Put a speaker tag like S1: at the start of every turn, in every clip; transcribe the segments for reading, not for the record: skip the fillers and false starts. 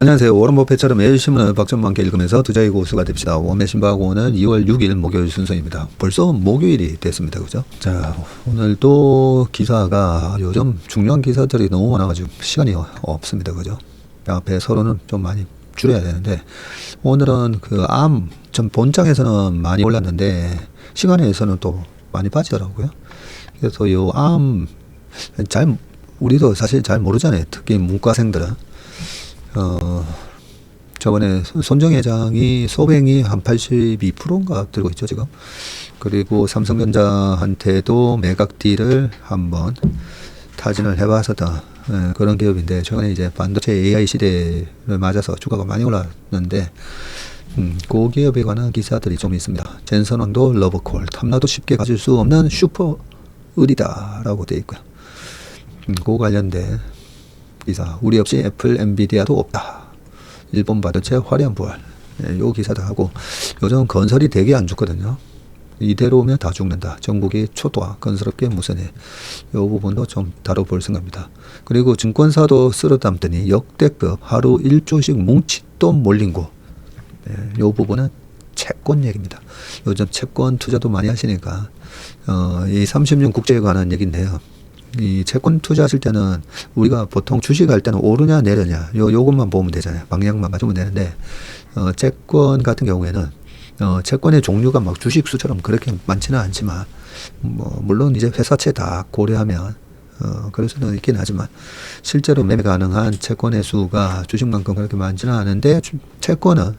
S1: 안녕하세요. 워런 버핏처럼 매일 신문을 박전만 함께 읽으면서 투자의 고수가 됩시다. 웜의 신바고는 2월 6일 목요일 순서입니다. 벌써 목요일이 됐습니다. 그죠? 자, 오늘도 기사가 요즘 중요한 기사들이 너무 많아가지고 시간이 없습니다. 그죠? 앞에 서로는 좀 많이 줄여야 되는데, 오늘은 전 본장에서는 많이 올랐는데 시간에서는 또 많이 빠지더라고요. 그래서 우리도 사실 잘 모르잖아요. 특히 문과생들은. 저번에 손정 회장이 소뱅이 한 82%인가 들고 있죠, 지금. 그리고 삼성전자한테도 매각 딜을 한번 타진을 해봐서다. 그런 기업인데, 최근에 이제 반도체 AI 시대를 맞아서 주가가 많이 올랐는데, 그 기업에 관한 기사들이 좀 있습니다. 젠선왕도 러브콜, 탐나도 쉽게 가질 수 없는 슈퍼 을이다라고 되어 있고요. 그 관련된 기사, 우리 없이 애플, 엔비디아도 없다. 일본 반도체 화려한 부활. 요 기사도 하고, 요즘 건설이 되게 안 죽거든요. 이대로면 다 죽는다. 전국이 초토화, 건설업계 무선해. 요 부분도 좀 다뤄볼 생각입니다. 그리고 증권사도 쓸어 담더니 역대급 하루 1조씩 뭉칫돈 몰린 거. 요 부분은 채권 얘기입니다. 요즘 채권 투자도 많이 하시니까, 이 30년 국제에 관한 얘기인데요. 이 채권 투자하실 때는 우리가 보통 주식할 때는 오르냐 내려냐 요것만 보면 되잖아요. 방향만 맞으면 되는데, 채권 같은 경우에는 채권의 종류가 막 주식 수처럼 그렇게 많지는 않지만, 물론 이제 회사채 다 고려하면 그럴 수는 있긴 하지만, 실제로 매매 가능한 채권의 수가 주식만큼 그렇게 많지는 않은데, 채권은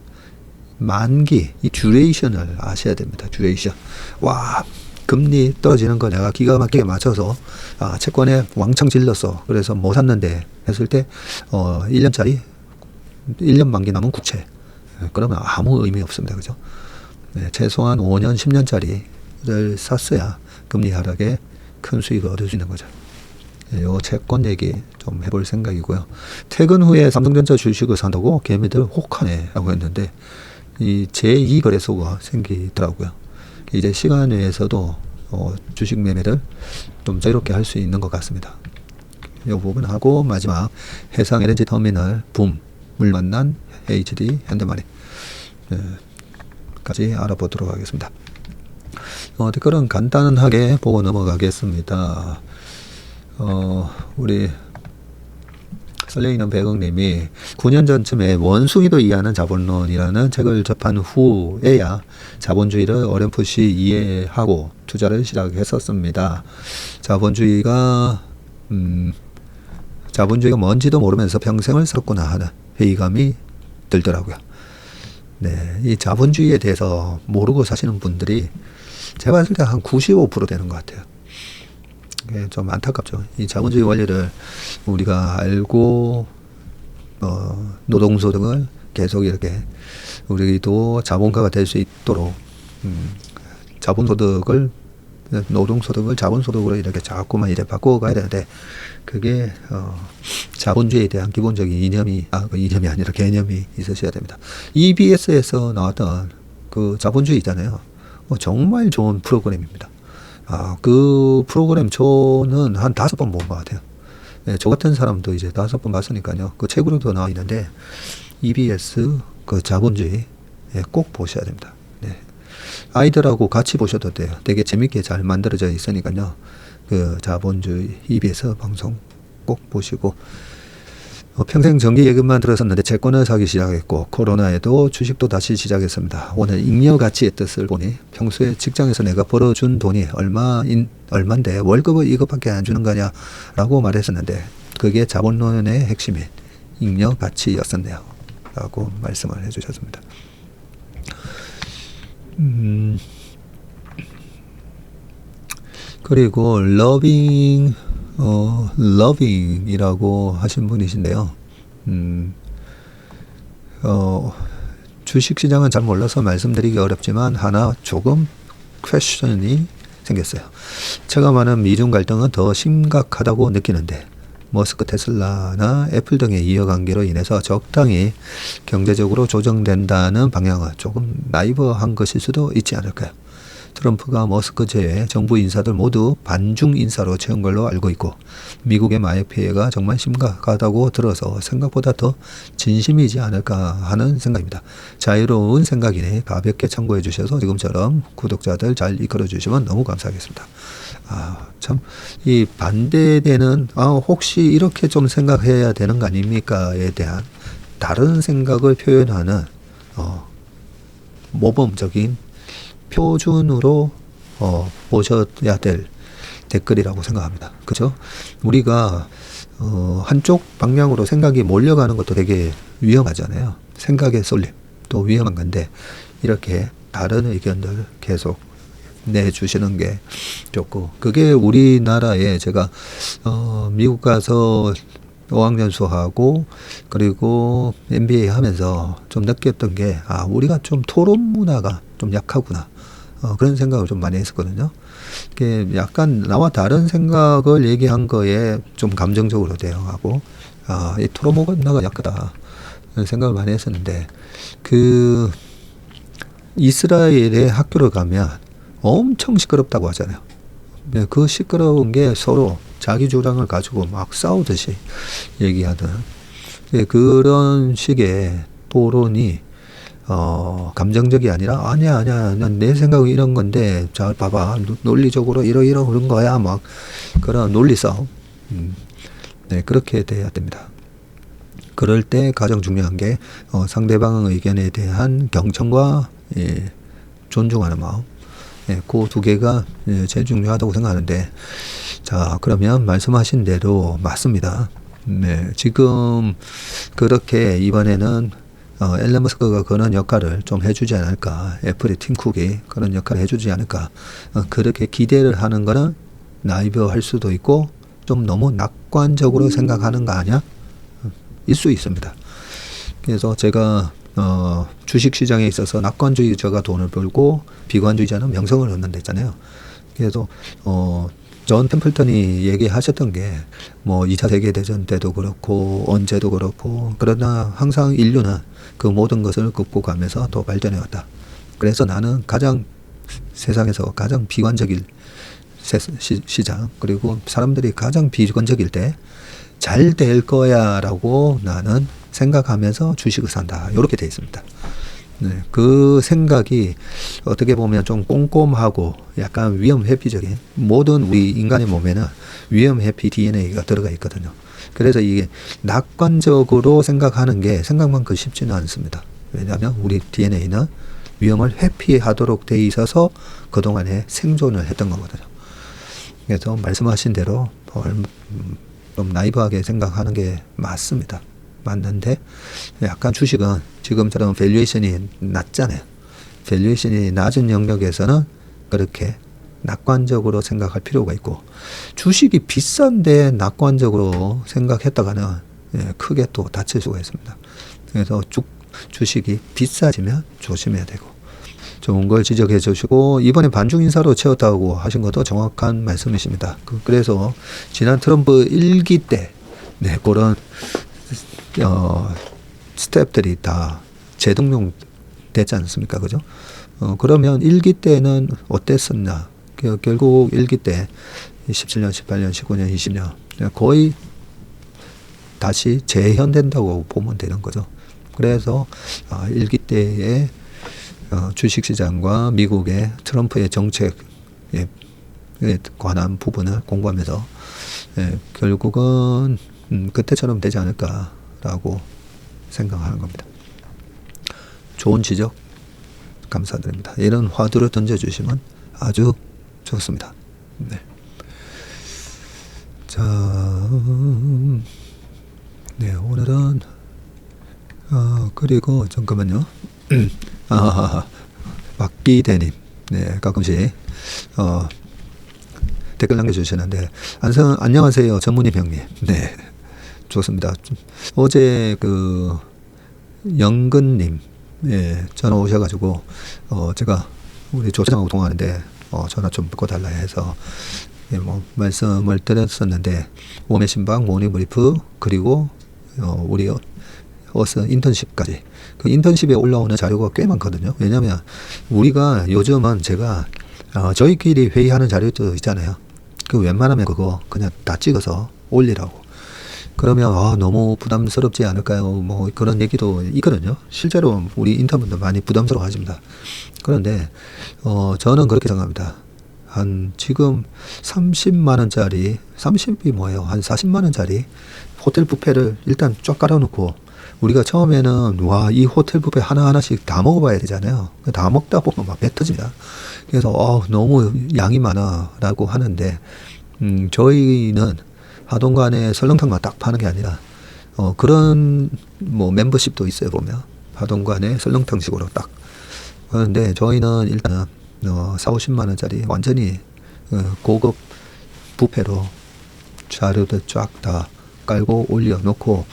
S1: 만기, 이 듀레이션을 아셔야 됩니다. 듀레이션. 금리 떨어지는 거 내가 기가 막히게 맞춰서 채권에 왕창 질렀어. 그래서 뭐 샀는데 했을 때 1년 만기 남은 국채. 그러면 아무 의미 없습니다. 그죠? 최소한 5년, 10년짜리를 샀어야 금리 하락에 큰 수익을 얻을 수 있는 거죠. 요 채권 얘기 좀 해볼 생각이고요. 퇴근 후에 삼성전자 주식을 산다고 개미들 혹하네 라고 했는데, 이 제2거래소가 생기더라고요. 이제 시간 외에서도 주식 매매를 좀 자유롭게 할 수 있는 것 같습니다. 이 부분하고, 마지막 해상 LNG 터미널 붐을 만난 HD 현대마린 까지 알아보도록 하겠습니다. 댓글은 간단하게 보고 넘어가겠습니다. 우리 설레이는 백억님이 9년 전쯤에 원숭이도 이해하는 자본론이라는 책을 접한 후에야 자본주의를 어렴풋이 이해하고 투자를 시작했었습니다. 자본주의가 뭔지도 모르면서 평생을 살았구나 하는 회의감이 들더라고요. 이 자본주의에 대해서 모르고 사시는 분들이 제가 봤을 때 한 95% 되는 것 같아요. 좀 안타깝죠. 이 자본주의 원리를 우리가 알고, 노동소득을 계속 이렇게 우리도 자본가가 될 수 있도록, 노동소득을 자본소득으로 이렇게 자꾸만 이제 바꿔가야 되는데, 그게, 자본주의에 대한 기본적인 이념이 아니라 개념이 있으셔야 됩니다. EBS에서 나왔던 그 자본주의잖아요. 정말 좋은 프로그램입니다. 그 프로그램 저는 한 5번 본 것 같아요. 저 같은 사람도 이제 5번 봤으니까요. 그 책으로도 나와 있는데, EBS 그 자본주의 꼭 보셔야 됩니다. 아이들하고 같이 보셔도 돼요. 되게 재밌게 잘 만들어져 있으니까요. 그 자본주의 EBS 방송 꼭 보시고, 평생 정기 예금만 들었었는데 채권을 사기 시작했고, 코로나에도 주식도 다시 시작했습니다. 오늘 잉여 가치의 뜻을 보니 평소에 직장에서 내가 벌어준 돈이 얼만데 월급을 이것밖에 안 주는 거냐 라고 말했었는데, 그게 자본론의 핵심인 잉여 가치였었네요 라고 말씀을 해주셨습니다. 그리고 러빙이라고 하신 분이신데요. 주식시장은 잘 몰라서 말씀드리기 어렵지만 하나 조금 퀘스천이 생겼어요. 체감하는 미중 갈등은 더 심각하다고 느끼는데, 머스크 테슬라나 애플 등의 이해관계로 인해서 적당히 경제적으로 조정된다는 방향은 조금 나이버한 것일 수도 있지 않을까요? 트럼프가 머스크 제외 정부 인사들 모두 반중 인사로 채운 걸로 알고 있고 미국의 마약 피해가 정말 심각하다고 들어서 생각보다 더 진심이지 않을까 하는 생각입니다. 자유로운 생각이니 가볍게 참고해 주셔서 지금처럼 구독자들 잘 이끌어 주시면 너무 감사하겠습니다. 참, 이 반대되는, 혹시 이렇게 좀 생각해야 되는 거 아닙니까에 대한 다른 생각을 표현하는, 모범적인 표준으로, 보셔야 될 댓글이라고 생각합니다. 그죠? 우리가, 한쪽 방향으로 생각이 몰려가는 것도 되게 위험하잖아요. 생각의 쏠림. 또 위험한 건데, 이렇게 다른 의견들 계속 내주시는 게 좋고, 그게 우리나라에 제가 미국 가서 어학연 수하고 그리고 MBA 하면서 좀 느꼈던 게 우리가 좀 토론 문화가 좀 약하구나, 그런 생각을 좀 많이 했었거든요. 이게 약간 나와 다른 생각을 얘기한 거에 좀 감정적으로 대응하고 이 토론 문화가 약하다 그런 생각을 많이 했었는데, 그 이스라엘의 학교를 가면 엄청 시끄럽다고 하잖아요. 그 시끄러운 게 서로 자기 주장을 가지고 막 싸우듯이 얘기하던 그런 식의 토론이 감정적이 아니라 아니야 난 내 생각이 이런 건데 자 봐봐 논리적으로 이런 거야, 막 그런 논리 싸움. 네, 그렇게 돼야 됩니다. 그럴 때 가장 중요한 게 상대방의 의견에 대한 경청과 존중하는 마음. 그 두 개가 제일 중요하다고 생각하는데, 자, 그러면 말씀하신 대로 맞습니다. 네, 지금 그렇게 이번에는 앨런 머스크가 그런 역할을 좀 해주지 않을까, 애플의 팀 쿡이 그런 역할을 해주지 않을까, 그렇게 기대를 하는 거는 나이브할 수도 있고 좀 너무 낙관적으로 생각하는 거 아니야? 일 수 있습니다. 그래서 제가 주식시장에 있어서 낙관주의자가 돈을 벌고 비관주의자는 명성을 얻는다 했잖아요. 그래서 존 템플턴이 얘기하셨던 게 뭐 2차 세계대전 때도 그렇고 언제도 그렇고, 그러나 항상 인류는 그 모든 것을 극복하면서 더 발전해 왔다. 그래서 나는 세상에서 가장 비관적일 시장, 그리고 사람들이 가장 비관적일 때 잘 될 거야 라고 나는 생각하면서 주식을 산다, 이렇게 되어 있습니다. 네, 그 생각이 어떻게 보면 좀 꼼꼼하고 약간 위험 회피적인, 모든 우리 인간의 몸에는 위험 회피 DNA가 들어가 있거든요. 그래서 이게 낙관적으로 생각하는 게 생각만큼 쉽지는 않습니다. 왜냐하면 우리 DNA는 위험을 회피하도록 돼 있어서 그동안에 생존을 했던 거거든요. 그래서 말씀하신 대로 좀 나이브하게 생각하는 게 맞습니다. 맞는데 약간 주식은 지금처럼 밸류에이션이 낮잖아요. 밸류에이션이 낮은 영역에서는 그렇게 낙관적으로 생각할 필요가 있고, 주식이 비싼데 낙관적으로 생각했다가는 크게 또 다칠 수가 있습니다. 그래서 주식이 비싸지면 조심해야 되고, 좋은 걸 지적해 주시고, 이번에 반중 인사로 채웠다고 하신 것도 정확한 말씀이십니다. 그래서 지난 트럼프 1기 때 그런 스텝들이 다 재등용 됐지 않습니까? 그죠? 그러면 1기 때는 어땠었나? 결국 1기 때 17년, 18년, 19년, 20년 거의 다시 재현된다고 보면 되는 거죠. 그래서 1기 때의 주식시장과 미국의 트럼프의 정책에 관한 부분을 공부하면서 결국은 그때처럼 되지 않을까라고 생각하는 겁니다. 좋은 지적 감사드립니다. 이런 화두를 던져주시면 아주 좋습니다. 네. 자, 네, 오늘은 그리고 잠깐만요. 박기대님, 네, 가끔씩 댓글 남겨주시는데, 안녕하세요, 전문님 형님. 네, 좋습니다. 어제 영근님, 전화 오셔가지고, 제가 우리 조사장하고 통화하는데, 전화 좀 바꿔달라 해서, 말씀을 드렸었는데, 웜의 신방, 모닝 브리프, 그리고, 우리 어스 인턴십까지. 그 인턴십에 올라오는 자료가 꽤 많거든요. 왜냐면, 우리가 요즘은 제가, 저희끼리 회의하는 자료도 있잖아요. 그 웬만하면 그거 그냥 다 찍어서 올리라고. 그러면 너무 부담스럽지 않을까요? 뭐 그런 얘기도 있거든요. 실제로 우리 인턴분들 많이 부담스러워 하십니다. 그런데 저는 그렇게 생각합니다. 한 지금 30만 원짜리, 30이 뭐예요? 한 40만 원짜리 호텔 뷔페를 일단 쫙 깔아놓고, 우리가 처음에는 이 호텔 뷔페 하나하나씩 다 먹어봐야 되잖아요. 다 먹다 보면 막 배 터집니다. 그래서 너무 양이 많아라고 하는데, 저희는 하동관에 설렁탕만 딱 파는 게 아니라 그런 뭐 멤버십도 있어요. 보면 하동관에 설렁탕식으로 딱. 그런데 저희는 일단은 4, 50만 원짜리 완전히 고급 뷔페로 자료들 쫙 다 깔고 올려놓고,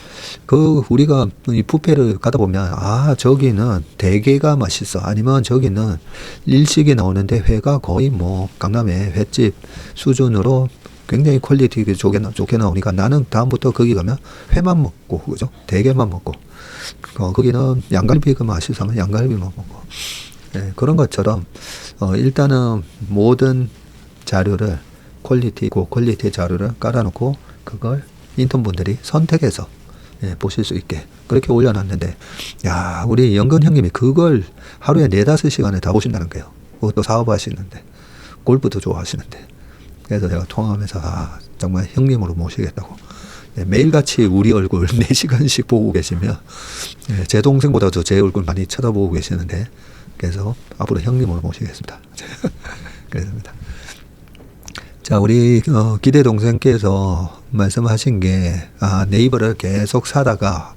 S1: 우리가 이 뷔페를 가다 보면 저기는 대게가 맛있어, 아니면 저기는 일식이 나오는데 회가 거의 뭐 강남의 횟집 수준으로 굉장히 퀄리티 좋게 나오니까 나는 다음부터 거기 가면 회만 먹고, 그죠? 대게만 먹고, 거기는 양갈비가 맛있으면 양갈비만 먹고. 네, 그런 것처럼 일단은 모든 자료를 고퀄리티 자료를 깔아놓고 그걸 인턴분들이 선택해서 보실 수 있게 그렇게 올려놨는데, 우리 영근 형님이 그걸 하루에 4-5시간에 다 보신다는 거예요. 그것도 사업하시는데, 골프도 좋아하시는데. 그래서 제가 통화하면서 정말 형님으로 모시겠다고. 매일같이 우리 얼굴 4시간씩 보고 계시면, 제 동생보다도 제 얼굴 많이 쳐다보고 계시는데, 그래서 앞으로 형님으로 모시겠습니다. 그렇습니다. 자, 우리 기대 동생께서 말씀하신 게 네이버를 계속 사다가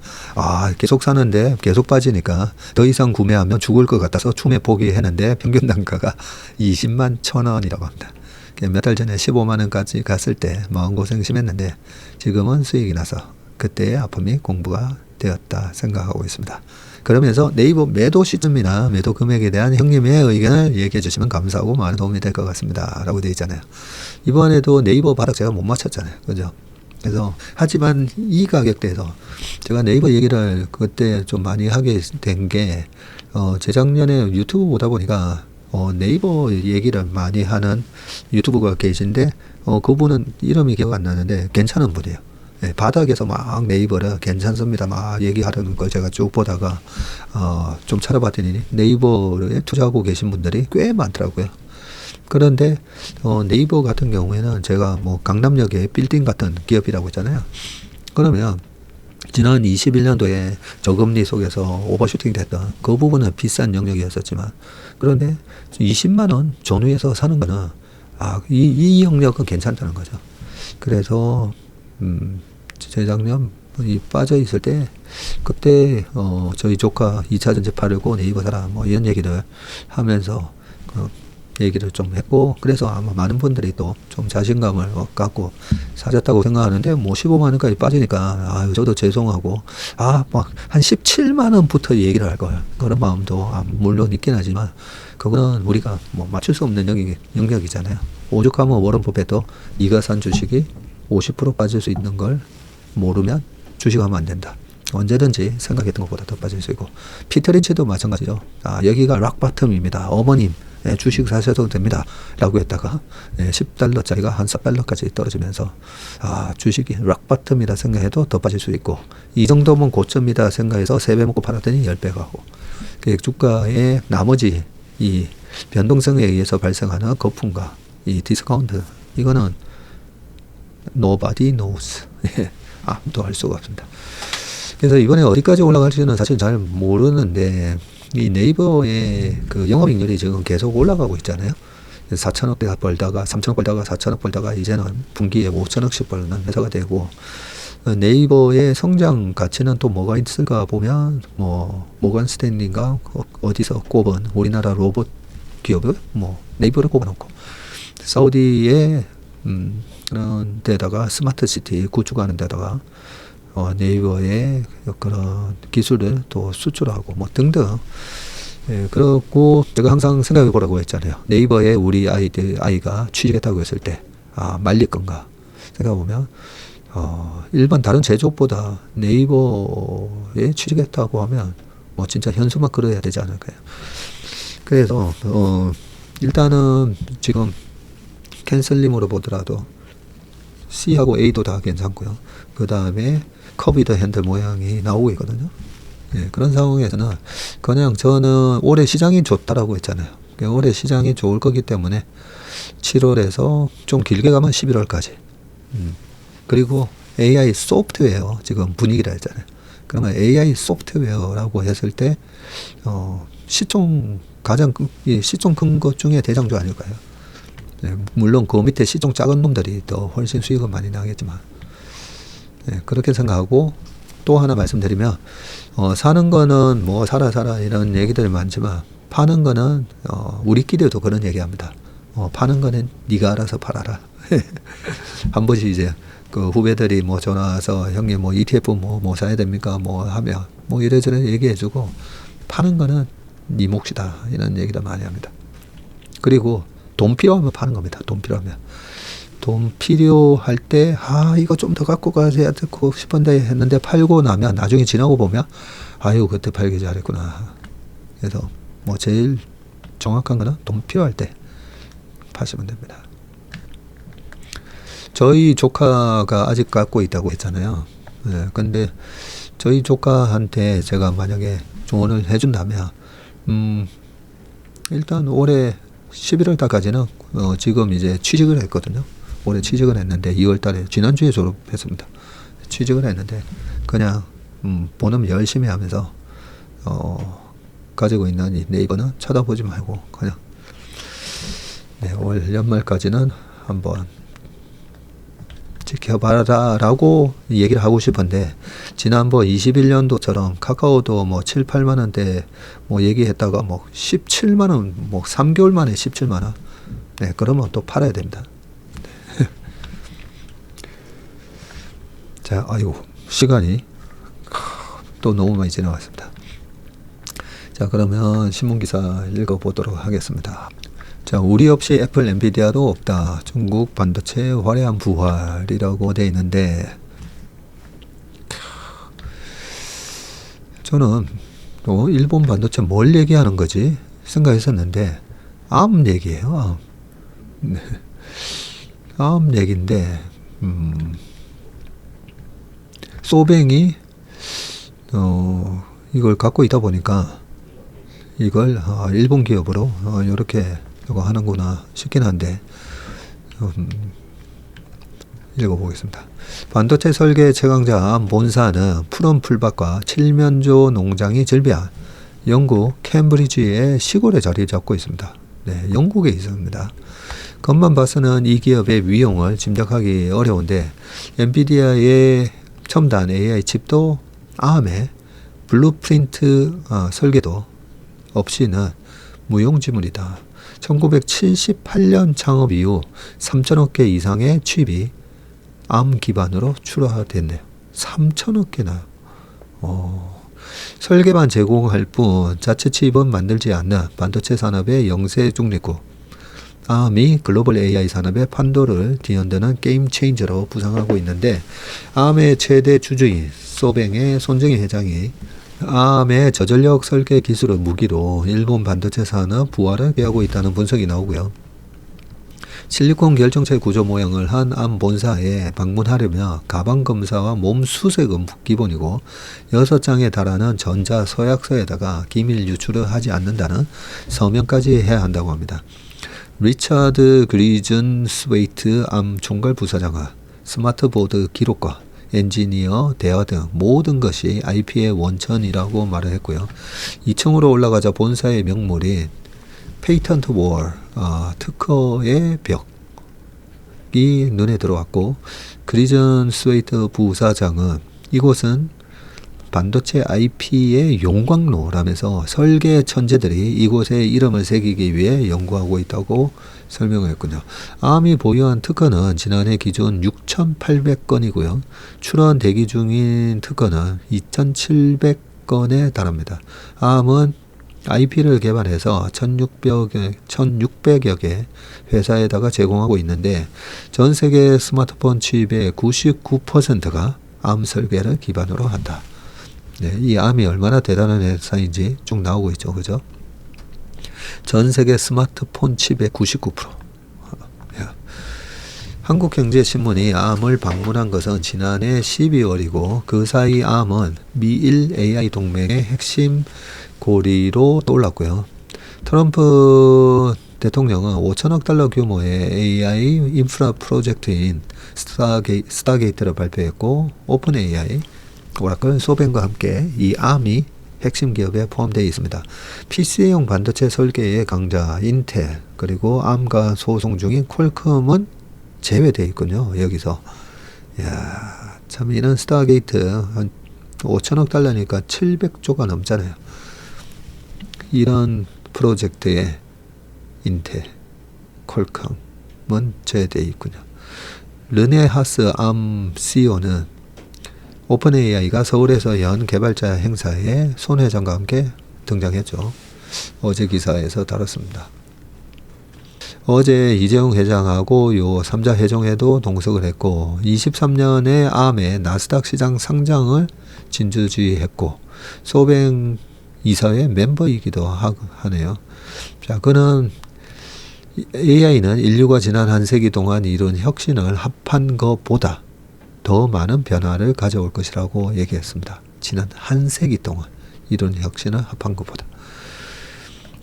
S1: 계속 사는데 계속 빠지니까 더 이상 구매하면 죽을 것 같아서 추매 포기했는데 평균 단가가 20만 1,000원이라고 합니다. 몇 달 전에 15만 원까지 갔을 때 마음고생 심했는데 지금은 수익이 나서 그때의 아픔이 공부가 되었다 생각하고 있습니다. 그러면서 네이버 매도 시점이나 매도 금액에 대한 형님의 의견을 얘기해 주시면 감사하고 많은 도움이 될 것 같습니다. 라고 되어 있잖아요. 이번에도 네이버 바닥 제가 못 맞췄잖아요. 그죠? 그래서 하지만 이 가격대에서 제가 네이버 얘기를 그때 좀 많이 하게 된 게 재작년에 유튜브 보다 보니까 네이버 얘기를 많이 하는 유튜버가 계신데 그분은 이름이 기억 안 나는데 괜찮은 분이에요. 바닥에서 막 네이버를 괜찮습니다 막 얘기하는 걸 제가 쭉 보다가 좀 찾아봤더니 네이버에 투자하고 계신 분들이 꽤 많더라고요. 그런데 네이버 같은 경우에는 제가 뭐 강남역의 빌딩 같은 기업이라고 했잖아요. 그러면 지난 21년도에 저금리 속에서 오버슈팅 됐던 그 부분은 비싼 영역이었었지만, 그런데 20만 원 전후에서 사는 거는 이 영역은 괜찮다는 거죠. 그래서 재작년 빠져 있을 때 그때 저희 조카 2차 전지 팔고 네이버 사라 뭐 이런 얘기를 하면서 얘기를 좀 했고, 그래서 아마 많은 분들이 또 좀 자신감을 갖고 사셨다고 생각하는데, 뭐 15만 원까지 빠지니까 저도 죄송하고 막 한 17만 원부터 얘기를 할 걸, 그런 마음도 물론 있긴 하지만 그거는 우리가 뭐 맞출 수 없는 영역이잖아요. 오죽하면 워런 버핏도 네가 산 주식이 50% 빠질 수 있는 걸 모르면 주식하면 안 된다. 언제든지 생각했던 것보다 더 빠질 수 있고, 피터 린치도 마찬가지죠. 여기가 락바텀입니다. 어머님 주식 사셔도 됩니다. 라고 했다가 10달러짜리가 한 4달러까지 떨어지면서 주식이 락바텀이다 생각해도 더 빠질 수 있고, 이 정도면 고점이다 생각해서 3배 먹고 팔았더니 10배 가고, 주가의 나머지 이 변동성에 의해서 발생하는 거품과 이 디스카운트, 이거는 nobody knows. 아무도 알 수가 없습니다. 그래서 이번에 어디까지 올라갈지는 사실 잘 모르는데, 이 네이버의 그 영업이익률이 지금 계속 올라가고 있잖아요. 4천억 벌다가 3천억 벌다가 4천억 벌다가 이제는 분기에 5천억씩 벌는 회사가 되고, 네이버의 성장 가치는 또 뭐가 있을까 보면 뭐 모건 스탠리인가 어디서 꼽은 우리나라 로봇 기업을 뭐 네이버를 꼽아놓고, 사우디의 그런 데다가 스마트 시티 구축하는 데다가 네이버의 그런 기술을 또 수출하고 뭐 등등. 그렇고 제가 항상 생각해 보라고 했잖아요. 네이버에 우리 아이가 취직했다고 했을 때 말릴 건가 생각해 보면 일반 다른 제조업보다 네이버에 취직했다고 하면 뭐 진짜 현수막 그려야 되지 않을까요? 그래서 일단은 지금 캔슬림으로 보더라도 C하고 A도 다 괜찮고요. 그 다음에 커비드 핸들 모양이 나오고 있거든요. 예, 그런 상황에서는 그냥 저는 올해 시장이 좋다라고 했잖아요. 올해 시장이 좋을 거기 때문에 7월에서 좀 길게 가면 11월까지. 그리고 AI 소프트웨어 지금 분위기라 했잖아요. 그러면 AI 소프트웨어라고 했을 때 시총 시총 큰 것 중에 대장주 아닐까요? 네, 물론 그 밑에 시총 작은 놈들이 더 훨씬 수익은 많이 나겠지만, 네, 그렇게 생각하고 또 하나 말씀드리면 사는 거는 뭐 사라 이런 얘기들이 많지만 파는 거는 우리끼리도 그런 얘기합니다. 파는 거는 네가 알아서 팔아라. 한 번씩 이제 그 후배들이 뭐 전화 와서 형님 뭐 ETF 뭐 사야 됩니까? 뭐 하면 뭐 이래저래 얘기해주고 파는 거는 네 몫이다 이런 얘기를 많이 합니다. 그리고 돈 필요하면 파는 겁니다. 돈 필요하면. 돈 필요할 때 이거 좀 더 갖고 가야 듣고 싶은데 했는데 팔고 나면 나중에 지나고 보면 아유 그때 팔기 잘했구나. 그래서 뭐 제일 정확한 거는 돈 필요할 때 파시면 됩니다. 저희 조카가 아직 갖고 있다고 했잖아요. 네, 근데 저희 조카한테 제가 만약에 조언을 해준다면 일단 올해 11월 달까지는 지금 이제 취직을 했거든요. 올해 취직을 했는데 2월 달에 지난주에 졸업했습니다. 취직을 했는데 그냥 본업 열심히 하면서 가지고 있는 이 네이버는 쳐다보지 말고 그냥 올 연말까지는 한번 지켜봐라 라고 얘기를 하고 싶은데 지난번 21년도처럼 카카오도 뭐 7, 8만 원대 뭐 얘기했다가 뭐 17만 원 뭐 3개월 만에 17만 원. 네, 그러면 또 팔아야 됩니다. 네. 자, 아이고 시간이 또 너무 많이 지나갔습니다. 자, 그러면 신문기사 읽어보도록 하겠습니다. 자, 우리 없이 애플, 엔비디아도 없다. 중국 반도체의 화려한 부활이라고 돼 있는데 저는 또 일본 반도체 뭘 얘기하는 거지 생각했었는데 암 얘기예요. 네. 암 얘기인데 소뱅이 이걸 갖고 있다 보니까 이걸 일본 기업으로 이렇게 이거 하는구나 싶긴 한데 읽어보겠습니다. 반도체 설계 최강자 본사는 푸른 풀밭과 칠면조 농장이 즐비한 영국 캠브리지의 시골에 자리 잡고 있습니다. 네, 영국에 있습니다. 겉만 봐서는 이 기업의 위용을 짐작하기 어려운데 엔비디아의 첨단 AI 칩도 ARM의 블루프린트 설계도 없이는 무용지물이다. 1978년 창업 이후 3천억 개 이상의 칩이 ARM 기반으로 출하됐네요. 3천억 개나. 설계만 제공할 뿐 자체 칩은 만들지 않는 반도체 산업의 영세 중립국. ARM이 글로벌 AI 산업의 판도를 뒤흔드는 게임 체인저로 부상하고 있는데 ARM의 최대 주주인 소뱅의 손정희 회장이 ARM의 저전력 설계 기술을 무기로 일본 반도체 산업 부활을 꾀하고 있다는 분석이 나오고요. 실리콘 결정체 구조 모형을 한 ARM 본사에 방문하려면 가방 검사와 몸 수색은 기본이고 6장에 달하는 전자 서약서에다가 기밀 유출을 하지 않는다는 서명까지 해야 한다고 합니다. 리차드 그리즌 스웨이트 ARM 총괄 부사장은 스마트보드 기록과 엔지니어, 대화 등 모든 것이 IP의 원천이라고 말을 했고요. 2층으로 올라가자 본사의 명물인 페이턴트 월, 특허의 벽이 눈에 들어왔고 그리즌 스웨이트 부사장은 이곳은 반도체 IP의 용광로라면서 설계 천재들이 이곳에 이름을 새기기 위해 연구하고 있다고 설명했군요. ARM이 보유한 특허는 지난해 기준 6,800건이고요. 출원 대기 중인 특허는 2,700건에 달합니다. ARM은 IP를 개발해서 1,600여 개 회사에다가 제공하고 있는데 전 세계 스마트폰 칩의 99%가 ARM 설계를 기반으로 한다. 네, 이 ARM이 얼마나 대단한 회사인지 쭉 나오고 있죠. 그죠? 전 세계 스마트폰 칩의 99%. 한국경제신문이 암을 방문한 것은 지난해 12월이고 그 사이 암은 미일 AI 동맹의 핵심 고리로 떠올랐고요. 트럼프 대통령은 5천억 달러 규모의 AI 인프라 프로젝트인 스타게이트를 발표했고 오픈 AI, 오라클, 소뱅과 함께 이 암이 핵심 기업에 포함되어 있습니다. PC용 반도체 설계의 강자 인텔 그리고 암과 소송 중인 퀄컴은 제외되어 있군요. 여기서. 이야, 참 이런 스타게이트 한 5천억 달러니까 700조가 넘잖아요. 이런 프로젝트에 인텔, 퀄컴은 제외되어 있군요. 르네 하스 암 CEO는 오픈 AI가 서울에서 연 개발자 행사에 손 회장과 함께 등장했죠. 어제 기사에서 다뤘습니다. 어제 이재용 회장하고 요 3자 회종에도 동석을 했고 23년에 암의 나스닥 시장 상장을 진두지휘했고 소뱅 이사회 멤버이기도 하네요. 자, 그는 AI는 인류가 지난 한 세기 동안 이룬 혁신을 합한 것보다 더 많은 변화를 가져올 것이라고 얘기했습니다. 지난 한 세기 동안 이룬 혁신을 합한 것보다.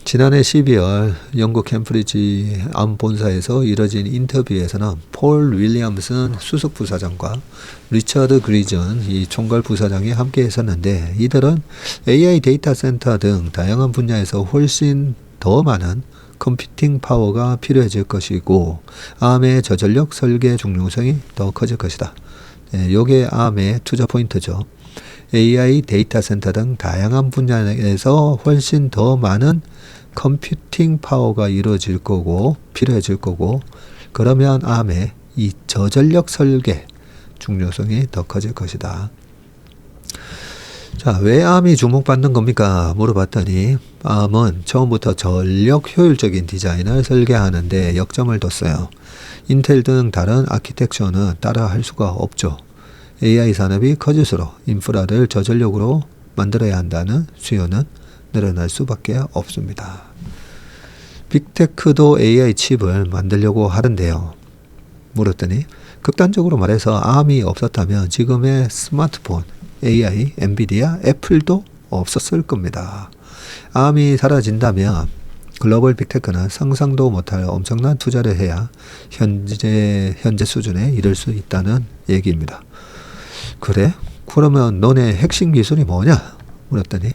S1: 지난해 12월 영국 캠브리지 암 본사에서 이뤄진 인터뷰에서는 폴 윌리엄슨 수석 부사장과 리처드 그리전 이 총괄 부사장이 함께 했었는데 이들은 AI 데이터 센터 등 다양한 분야에서 훨씬 더 많은 컴퓨팅 파워가 필요해질 것이고 암의 저전력 설계 중요성이 더 커질 것이다. 요게 암의 투자 포인트죠. AI 데이터 센터 등 다양한 분야에서 훨씬 더 많은 컴퓨팅 파워가 이루어질 거고 필요해질 거고 그러면 암의 이 저전력 설계 중요성이 더 커질 것이다. 자, 왜 암이 주목받는 겁니까? 물어봤더니 암은 처음부터 전력 효율적인 디자인을 설계하는데 역점을 뒀어요. 인텔 등 다른 아키텍처는 따라할 수가 없죠. AI 산업이 커질수록 인프라를 저전력으로 만들어야 한다는 수요는 늘어날 수밖에 없습니다. 빅테크도 AI 칩을 만들려고 하는데요. 물었더니 극단적으로 말해서 암이 없었다면 지금의 스마트폰, AI, 엔비디아, 애플도 없었을 겁니다. 암이 사라진다면 글로벌 빅테크는 상상도 못할 엄청난 투자를 해야 현재 수준에 이를 수 있다는 얘기입니다. 그래? 그러면 너네 핵심 기술이 뭐냐? 물었더니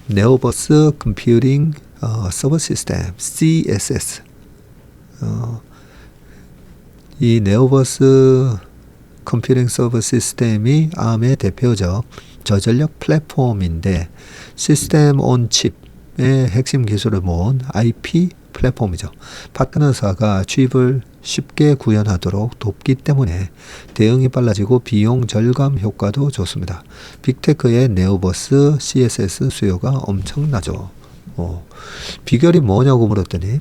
S1: 네오버스 컴퓨팅 서버 시스템 CSS 이 네오버스 컴퓨팅 서버 시스템이 암의 대표적 저전력 플랫폼인데 시스템 온 칩의 핵심 기술을 모은 IP 플랫폼이죠. 파트너사가 칩을 쉽게 구현하도록 돕기 때문에 대응이 빨라지고 비용 절감 효과도 좋습니다. 빅테크의 네오버스 CSS 수요가 엄청나죠. 비결이 뭐냐고 물었더니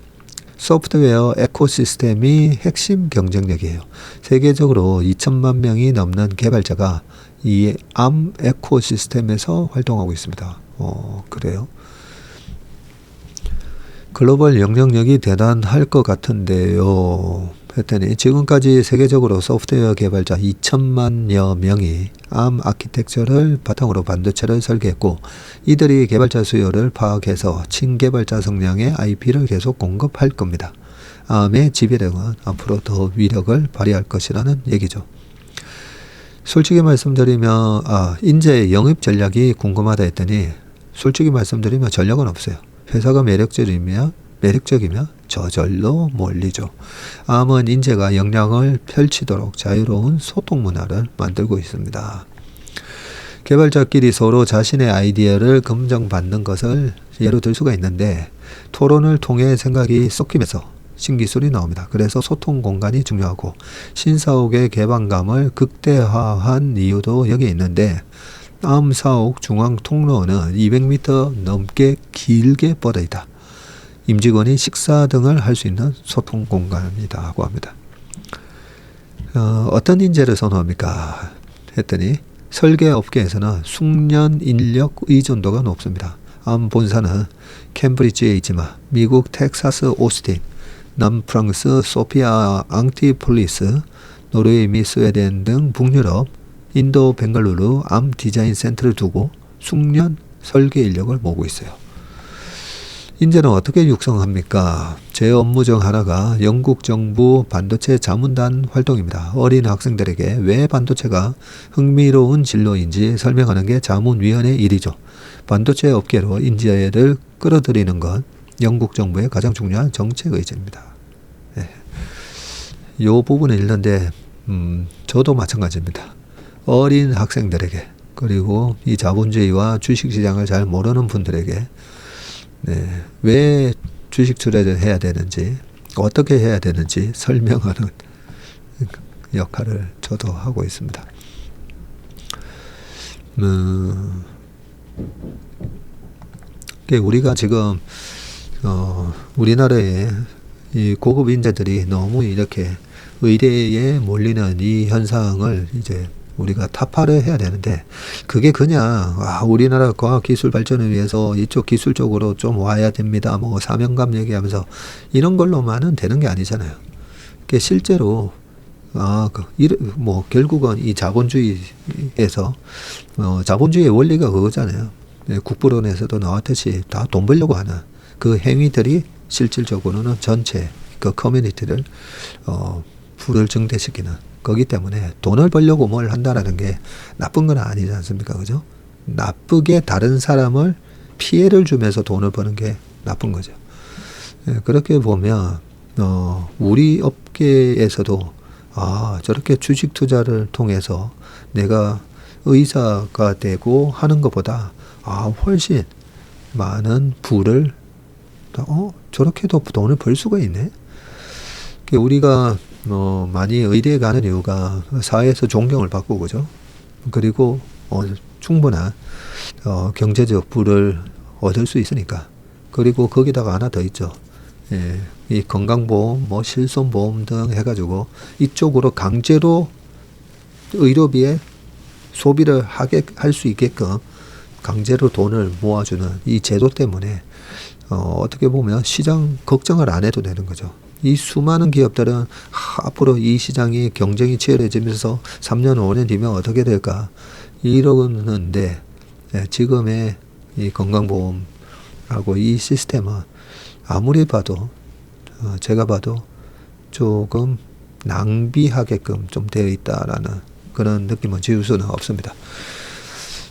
S1: 소프트웨어 에코시스템이 핵심 경쟁력이에요. 세계적으로 2천만 명이 넘는 개발자가 이 암 에코시스템에서 활동하고 있습니다. 그래요? 글로벌 영향력이 대단할 것 같은데요. 했더니 지금까지 세계적으로 소프트웨어 개발자 2천만여 명이 암 아키텍처를 바탕으로 반도체를 설계했고 이들이 개발자 수요를 파악해서 친개발자 성향의 IP를 계속 공급할 겁니다. 암의 지배력은 앞으로 더 위력을 발휘할 것이라는 얘기죠. 솔직히 말씀드리면 인재 영입 전략이 궁금하다 했더니 솔직히 말씀드리면 전략은 없어요. 회사가 매력적이면 저절로 몰리죠. 암은 인재가 역량을 펼치도록 자유로운 소통 문화를 만들고 있습니다. 개발자끼리 서로 자신의 아이디어를 검증받는 것을 예로 들 수가 있는데 토론을 통해 생각이 섞이면서 신기술이 나옵니다. 그래서 소통 공간이 중요하고 신사옥의 개방감을 극대화한 이유도 여기 있는데 암 사옥 중앙 통로는 200m 넘게 길게 뻗어 있다. 임직원이 식사 등을 할 수 있는 소통 공간이라고 합니다. 어떤 인재를 선호합니까? 했더니 설계 업계에서는 숙련 인력 의존도가 높습니다. 암 본사는 캠브리지에 있지만 미국 텍사스 오스틴, 남프랑스 소피아 앙티폴리스, 노르웨이 및 스웨덴 등 북유럽, 인도 벵갈루루 암 디자인 센터를 두고 숙련 설계 인력을 모으고 있어요. 인재는 어떻게 육성합니까? 제 업무 중 하나가 영국 정부 반도체 자문단 활동입니다. 어린 학생들에게 왜 반도체가 흥미로운 진로인지 설명하는 게 자문위원회 일이죠. 반도체 업계로 인재를 끌어들이는 건 영국 정부의 가장 중요한 정책 의제입니다. 네. 이 부분을 읽는데 저도 마찬가지입니다. 어린 학생들에게, 그리고 이 자본주의와 주식시장을 잘 모르는 분들에게 네, 왜 주식 투자를 해야 되는지, 어떻게 해야 되는지 설명하는 역할을 저도 하고 있습니다. 우리가 지금 우리나라에 이 고급 인재들이 너무 이렇게 의대에 몰리는 이 현상을 이제 우리가 타파를 해야 되는데, 그게 그냥 우리나라 과학기술 발전을 위해서 이쪽 기술적으로 좀 와야 됩니다, 뭐 사명감 얘기하면서 이런 걸로만은 되는 게 아니잖아요. 그게 실제로 뭐 결국은 이 자본주의에서 자본주의의 원리가 그거잖아요. 국부론에서도 나왔듯이 다 돈 벌려고 하는 그 행위들이 실질적으로는 전체 그 커뮤니티를 불을 증대시키는 거기 때문에 돈을 벌려고 뭘 한다라는 게 나쁜 건 아니지 않습니까? 그죠? 나쁘게 다른 사람을 피해를 주면서 돈을 버는 게 나쁜 거죠. 그렇게 보면 우리 업계에서도 저렇게 주식 투자를 통해서 내가 의사가 되고 하는 것보다 훨씬 많은 부를 저렇게도 돈을 벌 수가 있네. 우리가 많이 의대에 가는 이유가 사회에서 존경을 받고, 그죠? 그리고 충분한 경제적 부를 얻을 수 있으니까. 그리고 거기다가 하나 더 있죠. 이 건강보험, 뭐 실손보험 등 해가지고 이쪽으로 강제로 의료비에 소비를 할 수 있게끔 강제로 돈을 모아주는 이 제도 때문에 어떻게 보면 시장 걱정을 안 해도 되는 거죠. 이 수많은 기업들은 앞으로 이 시장이 경쟁이 치열해지면서 3년, 5년 뒤면 어떻게 될까 이러는데, 지금의 이 건강보험하고 이 시스템은 아무리 봐도 제가 봐도 조금 낭비하게끔 좀 되어 있다라는 그런 느낌은 지울 수는 없습니다.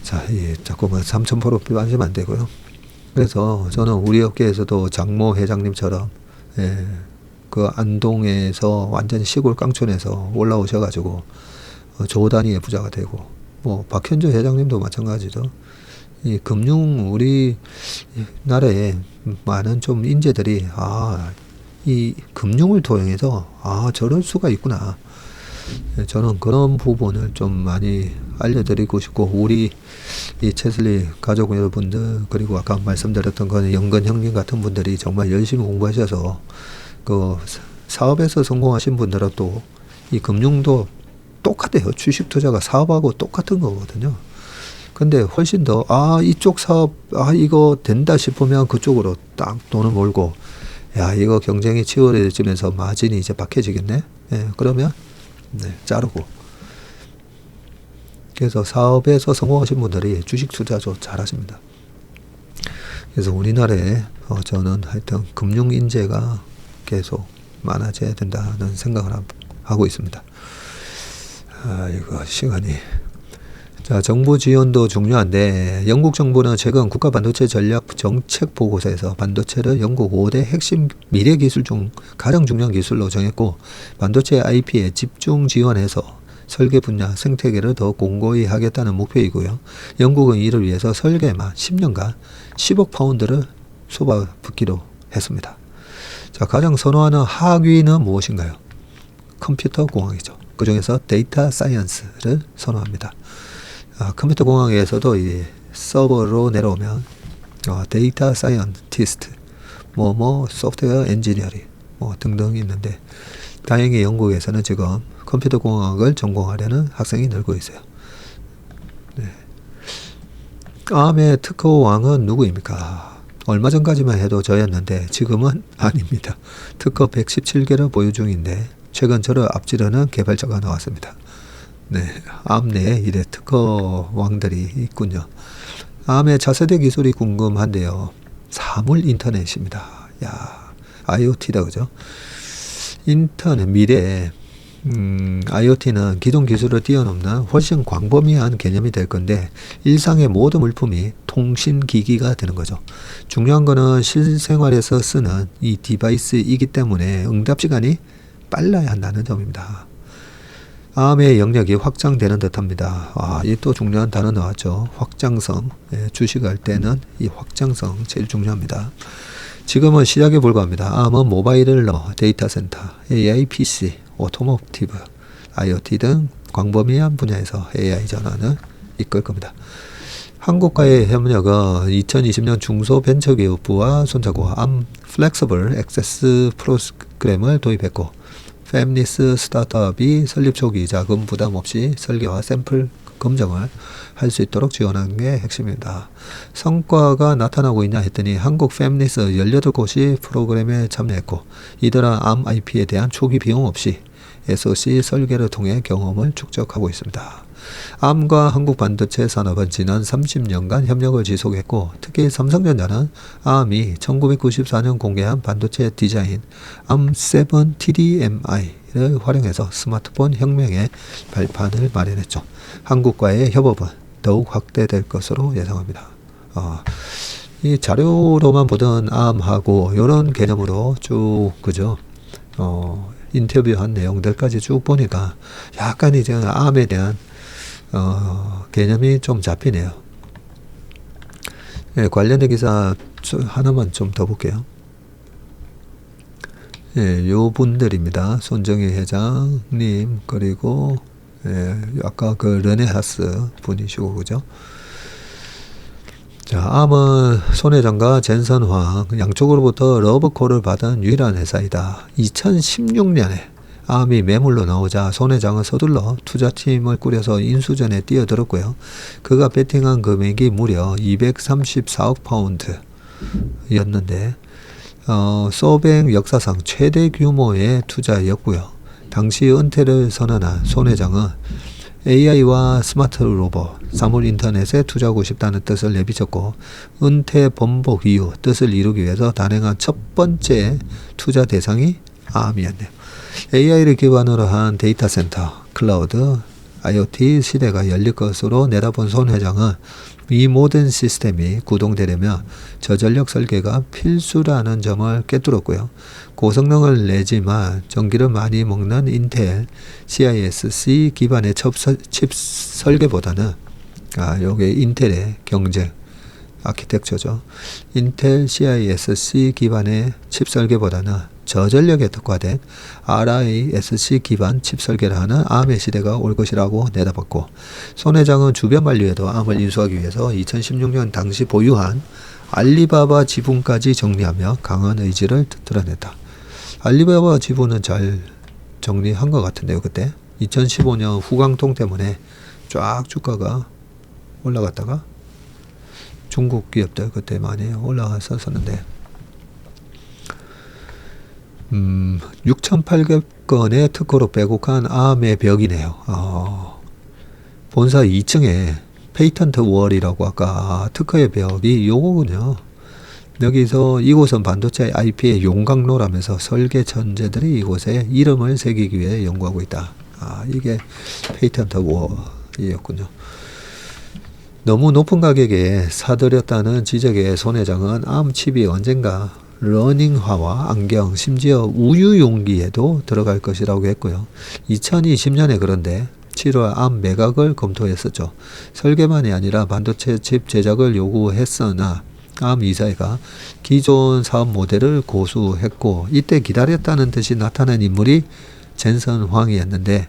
S1: 자, 자꾸만 3,000% 빠지면 안 되고요. 그래서 저는 우리 업계에서도 장모 회장님처럼 그 안동에서 완전히 시골 깡촌에서 올라오셔가지고 조 단위의 부자가 되고, 뭐 박현주 회장님도 마찬가지죠. 이 금융 우리 나라에 많은 좀 인재들이 이 금융을 통해서 저럴 수가 있구나. 저는 그런 부분을 좀 많이 알려드리고 싶고, 우리 이 채슬리 가족 여러분들, 그리고 아까 말씀드렸던 건 영건 형님 같은 분들이 정말 열심히 공부하셔서 그 사업에서 성공하신 분들은 또 이 금융도 똑같아요. 주식 투자가 사업하고 똑같은 거거든요. 근데 훨씬 더 이쪽 사업 이거 된다 싶으면 그쪽으로 딱 돈을 몰고, 이거 경쟁이 치열해지면서 마진이 이제 박해지겠네. 그러면 자르고. 그래서 사업에서 성공하신 분들이 주식 투자도 잘하십니다. 그래서 우리나라에 저는 하여튼 금융 인재가 계속 많아져야 된다는 생각을 하고 있습니다. 이거 시간이. 자, 정부 지원도 중요한데, 영국 정부는 최근 국가 반도체 전략 정책 보고서에서 반도체를 영국 5대 핵심 미래 기술 중 가장 중요한 기술로 정했고, 반도체 IP에 집중 지원해서 설계 분야 생태계를 더 공고히 하겠다는 목표이고요. 영국은 이를 위해서 설계만 10년간 10억 파운드를 쏟아붓기로 했습니다. 자, 가장 선호하는 학위는 무엇인가요? 컴퓨터 공학이죠. 그 중에서 데이터 사이언스를 선호합니다. 컴퓨터 공학에서도 이 서버로 내려오면 데이터 사이언티스트, 소프트웨어 엔지니어링 등등 있는데, 다행히 영국에서는 지금 컴퓨터 공학을 전공하려는 학생이 늘고 있어요. 암의 특허왕은 누구입니까? 얼마 전까지만 해도 저였는데 지금은 아닙니다. 특허 117개를 보유 중인데 최근 저를 앞지르는 개발자가 나왔습니다. 네, 암 내에 이래 특허 왕들이 있군요. 암의 차세대 기술이 궁금한데요. 사물 인터넷입니다. 야, IoT다 그죠? 인터넷 미래에 IoT는 기존 기술을 뛰어넘는 훨씬 광범위한 개념이 될 건데 일상의 모든 물품이 통신기기가 되는 거죠. 중요한 거는 실생활에서 쓰는 이 디바이스이기 때문에 응답 시간이 빨라야 한다는 점입니다. 암의 영역이 확장되는 듯합니다. 이 또 중요한 단어 나왔죠. 확장성. 주식할 때는 이 확장성 제일 중요합니다. 지금은 시작에 불과합니다. 암은 모바일러, 데이터 센터, AI, PC, 오토모티브, IoT 등 광범위한 분야에서 AI 전환을 이끌 겁니다. 한국과의 협력은 2020년 중소벤처기업부와 손잡고 암 플렉서블 액세스 프로그램을 도입했고 팹리스 스타트업이 설립 초기 자금 부담 없이 설계와 샘플 검증을 할 수 있도록 지원하는 게 핵심입니다. 성과가 나타나고 있냐 했더니 한국 팹리스 18곳이 프로그램에 참여했고 이들은 암 IP에 대한 초기 비용 없이 SoC 설계를 통해 경험을 축적하고 있습니다. 암과 한국 반도체 산업은 지난 30년간 협력을 지속했고 특히 삼성전자는 암이 1994년 공개한 반도체 디자인 암7 TDMI를 활용해서 스마트폰 혁명의 발판을 마련했죠. 한국과의 협업은 더욱 확대될 것으로 예상합니다. 이 자료로만 보던 암하고 이런 개념으로 쭉 그죠? 인터뷰한 내용들까지 쭉 보니까 약간 이제 암에 대한 개념이 좀 잡히네요. 관련된 기사 하나만 좀 더 볼게요. 요 분들입니다. 손정희 회장님, 그리고, 아까 그 르네하스 분이시고, 그죠? 자, 암은 손 회장과 젠선황 양쪽으로부터 러브콜을 받은 유일한 회사이다. 2016년에 암이 매물로 나오자 손 회장은 서둘러 투자팀을 꾸려서 인수전에 뛰어들었고요. 그가 베팅한 금액이 무려 234억 파운드였는데 소뱅 역사상 최대 규모의 투자였고요. 당시 은퇴를 선언한 손 회장은 AI와 스마트 로봇, 사물 인터넷에 투자하고 싶다는 뜻을 내비쳤고 은퇴 번복 이후 뜻을 이루기 위해서 단행한 첫 번째 투자 대상이 암이었네요. AI를 기반으로 한 데이터 센터, 클라우드, IoT 시대가 열릴 것으로 내다본 손 회장은 이 모든 시스템이 구동되려면 저전력 설계가 필수라는 점을 꿰뚫었고요. 고성능을 내지만 전기를 많이 먹는 인텔 CISC 기반의 칩 설계보다는 요게 인텔의 경쟁 아키텍처죠. 인텔 CISC 기반의 칩 설계보다는 저전력에 특화된 RISC 기반 칩 설계를 하는 암의 시대가 올 것이라고 내다봤고 손 회장은 주변 만류에도 암을 인수하기 위해서 2016년 당시 보유한 알리바바 지분까지 정리하며 강한 의지를 드러냈다. 알리바바 지분은 잘 정리한 것 같은데요. 그때 2015년 후광통 때문에 쫙 주가가 올라갔다가 중국 기업들 그때 많이 올라갔었는데 6,800건의 특허로 빼곡한 암의 벽이네요. 본사 2층에 페이턴트 월이라고 아까 특허의 벽이 요거군요. 여기서 이곳은 반도체 IP의 용광로라면서 설계 천재들이 이곳에 이름을 새기기 위해 연구하고 있다. 이게 페이턴트 월이었군요. 너무 높은 가격에 사들였다는 지적에 손 회장은 암 칩이 언젠가 러닝화와 안경, 심지어 우유 용기에도 들어갈 것이라고 했고요. 2020년에 그런데 7월 암 매각을 검토했었죠. 설계만이 아니라 반도체 칩 제작을 요구했으나 암 이사회가 기존 사업 모델을 고수했고 이때 기다렸다는 듯이 나타난 인물이 젠선 황이었는데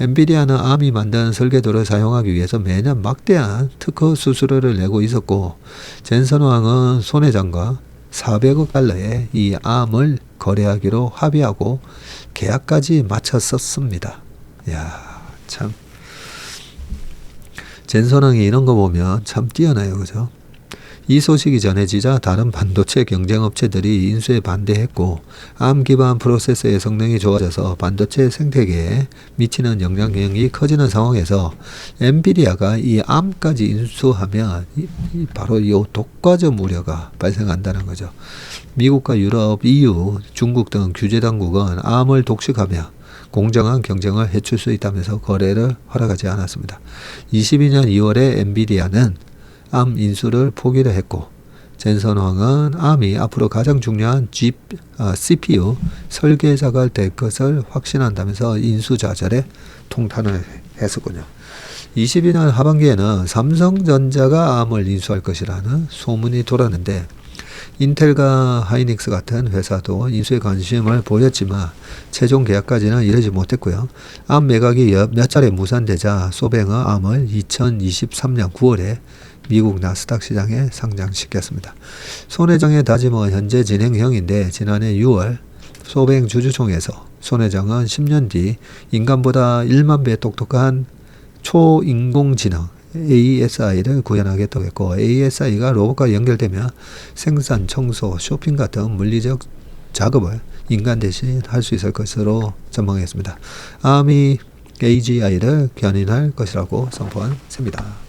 S1: 엔비디아는 암이 만든 설계도를 사용하기 위해서 매년 막대한 특허 수수료를 내고 있었고 젠선 황은 손 회장과 400억 달러의 이 암을 거래하기로 합의하고 계약까지 마쳤었습니다. 야, 참. 젠선왕이 이런 거 보면 참 뛰어나요. 그죠? 이 소식이 전해지자 다른 반도체 경쟁업체들이 인수에 반대했고 암 기반 프로세서의 성능이 좋아져서 반도체 생태계에 미치는 영향력이 커지는 상황에서 엔비디아가 이 암까지 인수하면 바로 이 독과점 우려가 발생한다는 거죠. 미국과 유럽, EU, 중국 등 규제 당국은 암을 독식하며 공정한 경쟁을 해칠 수 있다면서 거래를 허락하지 않았습니다. 22년 2월에 엔비디아는 암 인수를 포기를 했고 젠선황은 암이 앞으로 가장 중요한 CPU 설계자가 될 것을 확신한다면서 인수 좌절에 통탄을 했었군요. 22년 하반기에는 삼성전자가 암을 인수할 것이라는 소문이 돌았는데 인텔과 하이닉스 같은 회사도 인수에 관심을 보였지만 최종 계약까지는 이르지 못했고요. 암 매각이 몇 차례 무산되자 소뱅은 암을 2023년 9월에 미국 나스닥 시장에 상장시켰습니다. 손 회장의 다짐은 현재 진행형인데 지난해 6월 소뱅 주주총회에서 손 회장은 10년 뒤 인간보다 1만 배 똑똑한 초인공지능 ASI를 구현하겠다고 했고 ASI가 로봇과 연결되면 생산, 청소, 쇼핑 같은 물리적 작업을 인간 대신 할 수 있을 것으로 전망했습니다. 암이 AGI를 견인할 것이라고 선포한 셈입니다.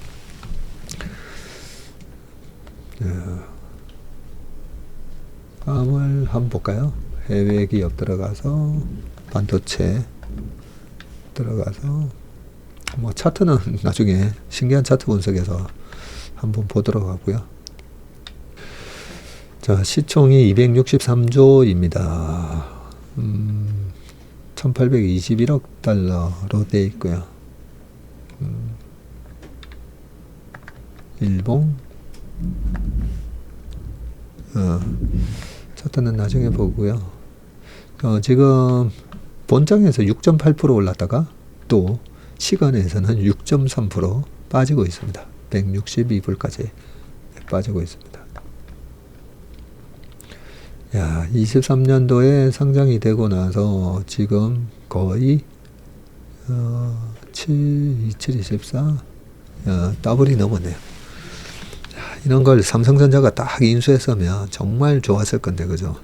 S1: 암을 한번 볼까요? 해외 기업 들어가서 반도체 들어가서 뭐 차트는 나중에 신기한 차트 분석에서 한번 보도록 하고요. 자, 시총이 263조입니다. 1821억 달러로 되어 있고요. 일봉 차트는 나중에 보고요. 지금 본장에서 6.8% 올랐다가 또 시간에서는 6.3% 빠지고 있습니다. 162불까지 빠지고 있습니다. 야, 23년도에 상장이 되고 나서 지금 거의 2724 더블이 넘었네요. 이런 걸 삼성전자가 딱 인수했으면 정말 좋았을 건데, 그죠?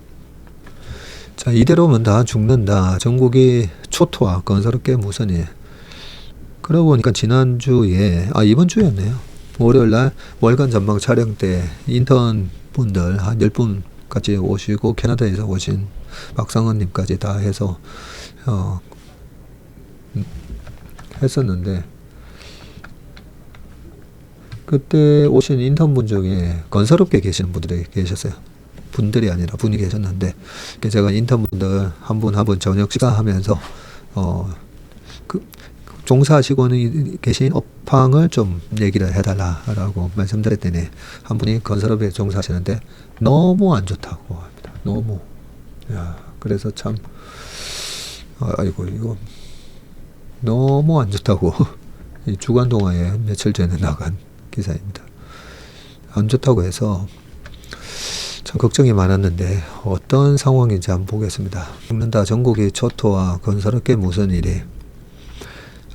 S1: 자, 이대로면 다 죽는다. 전국이 초토화, 건설업계 무선이. 그러고 보니까 지난주에, 이번 주였네요. 월요일날 월간 전망 촬영 때 인턴 분들 한 10분 같이 오시고, 캐나다에서 오신 박상원님까지 다 해서, 했었는데, 그때 오신 인턴분 중에 건설업계 계시는 분들이 계셨어요. 분들이 아니라 분이 계셨는데, 제가 인턴분들 한 분 한 분 저녁 식사하면서 종사하시고 계신 업황을 좀 얘기를 해달라라고 말씀드렸더니 한 분이 건설업에 종사하시는데 너무 안 좋다고 합니다. 너무. 야, 그래서 참 아이고 이거 너무 안 좋다고 이 주간동화에 며칠 전에 나간 기사입니다. 안 좋다고 해서 참 걱정이 많았는데 어떤 상황인지 한번 보겠습니다. 죽는다. 전국의 초토화 건설업계 무슨 일이.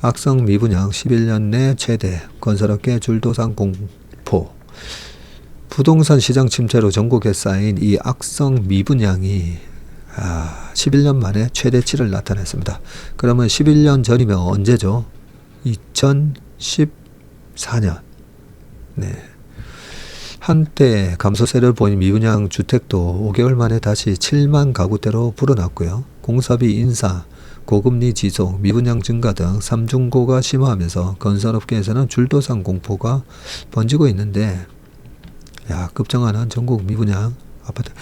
S1: 악성 미분양 11년 내 최대. 건설업계 줄도상 공포. 부동산 시장 침체로 전국에 쌓인 이 악성 미분양이 11년 만에 최대치를 나타냈습니다. 그러면 11년 전이면 언제죠? 2014년. 네. 한때 감소세를 보인 미분양 주택도 5개월 만에 다시 7만 가구대로 불어났고요. 공사비 인상, 고금리 지속, 미분양 증가 등 3중고가 심화하면서 건설업계에서는 줄도상 공포가 번지고 있는데, 야, 급증하는 전국 미분양 아파트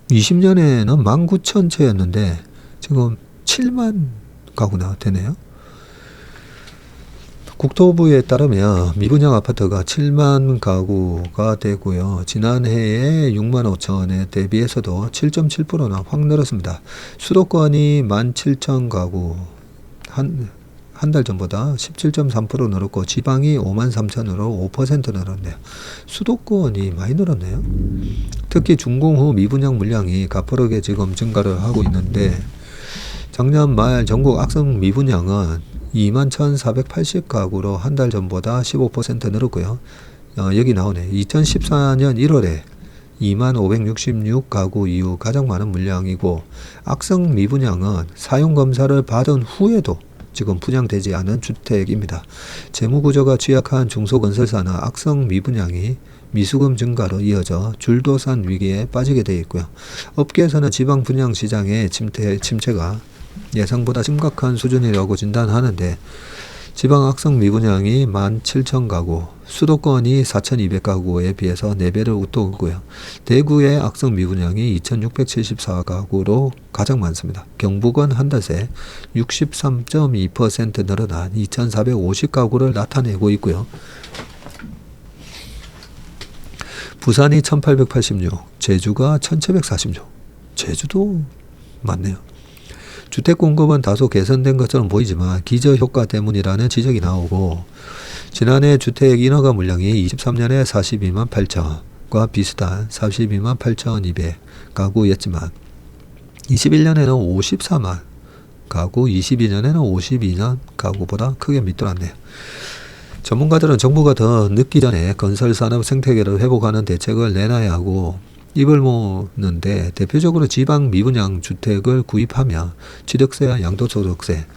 S1: 20년에는 19,000채였는데 지금 7만 가구나 되네요. 국토부에 따르면 미분양 아파트가 7만 가구가 되고요. 지난해에 6만 5천에 대비해서도 7.7%나 확 늘었습니다. 수도권이 17,000 가구, 한 달 전보다 17.3% 늘었고 지방이 5만 3천으로 5% 늘었네요. 수도권이 많이 늘었네요. 특히 준공 후 미분양 물량이 가파르게 지금 증가를 하고 있는데 작년 말 전국 악성 미분양은 21,480가구로 한 달 전보다 15% 늘었고요. 여기 나오네. 2014년 1월에 2566가구 이후 가장 많은 물량이고, 악성 미분양은 사용검사를 받은 후에도 지금 분양되지 않은 주택입니다. 재무구조가 취약한 중소건설사는 악성 미분양이 미수금 증가로 이어져 줄도산 위기에 빠지게 되어 있고요. 업계에서는 지방 분양 시장의 침체가 예상보다 심각한 수준이라고 진단하는데, 지방 악성 미분양이 17,000가구, 수도권이 4,200가구에 비해서 4배를 웃도고요. 대구의 악성 미분양이 2,674가구로 가장 많습니다. 경북은 한 달 새 63.2% 늘어난 2,450가구를 나타내고 있고요. 부산이 1,886, 제주가 1,746. 제주도 많네요. 주택 공급은 다소 개선된 것처럼 보이지만 기저효과 때문이라는 지적이 나오고, 지난해 주택 인허가 물량이 23년에 42만 8천과 비슷한 42만 8,200 가구였지만 21년에는 54만 가구, 22년에는 52만 가구보다 크게 밑돌았네요. 전문가들은 정부가 더 늦기 전에 건설산업 생태계를 회복하는 대책을 내놔야 하고, 입을 모으는데 대표적으로 지방 미분양 주택을 구입하면 취득세와 양도소득세,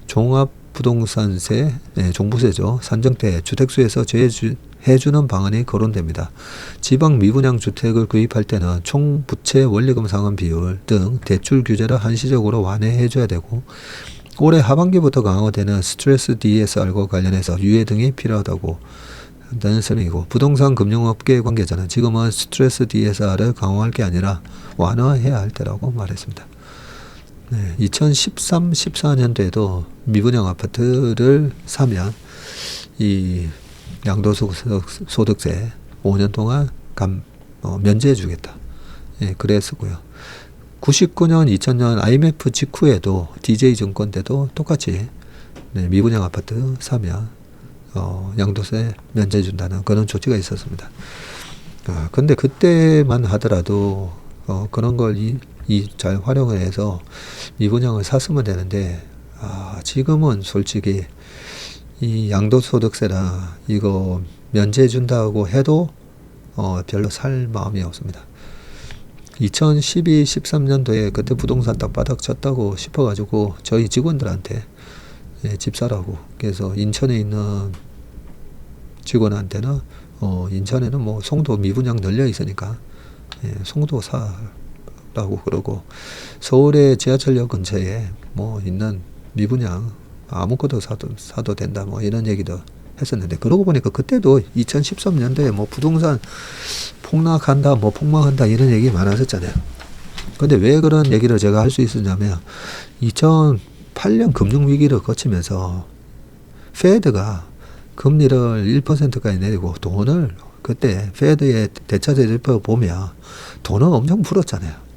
S1: 종합부동산세, 종부세죠. 산정세, 주택수에서 제해주는 방안이 거론됩니다. 지방 미분양 주택을 구입할 때는 총 부채 원리금 상환 비율 등 대출 규제를 한시적으로 완화해줘야 되고, 올해 하반기부터 강화되는 스트레스 DSR과 관련해서 유예 등이 필요하다고 다는 설명이고, 부동산 금융업계 관계자는 지금은 스트레스 DSR을 강화할 게 아니라 완화해야 할 때라고 말했습니다. 2013, 14년도에도 미분양 아파트를 사면 이 양도소득세 5년 동안 면제해 주겠다. 그랬었고요. 99년, 2000년 IMF 직후에도 DJ증권 때도 똑같이 미분양 아파트 사면 양도세 면제해 준다는 그런 조치가 있었습니다. 근데 그때만 하더라도 그런 걸 잘 활용을 해서 미분양을 샀으면 되는데, 지금은 솔직히 이 양도소득세라 이거 면제해 준다고 해도 별로 살 마음이 없습니다. 2012, 13년도에 그때 부동산 딱 바닥 쳤다고 싶어가지고 저희 직원들한테 집 사라고, 그래서 인천에 있는 직원한테는 인천에는 뭐 송도 미분양 널려 있으니까 송도 사라고 그러고, 서울의 지하철역 근처에 뭐 있는 미분양 아무것도 사도 된다 뭐 이런 얘기도 했었는데, 그러고 보니까 그때도 2013년도에 뭐 부동산 폭락한다 뭐 폭망한다 이런 얘기 많았었잖아요. 근데 왜 그런 얘기를 제가 할 수 있었냐면, 2008년 금융위기를 거치면서 페드가 금리를 1%까지 내리고 돈을, 그때 페드의 대차제재표 보면 돈을 엄청 풀었잖아요.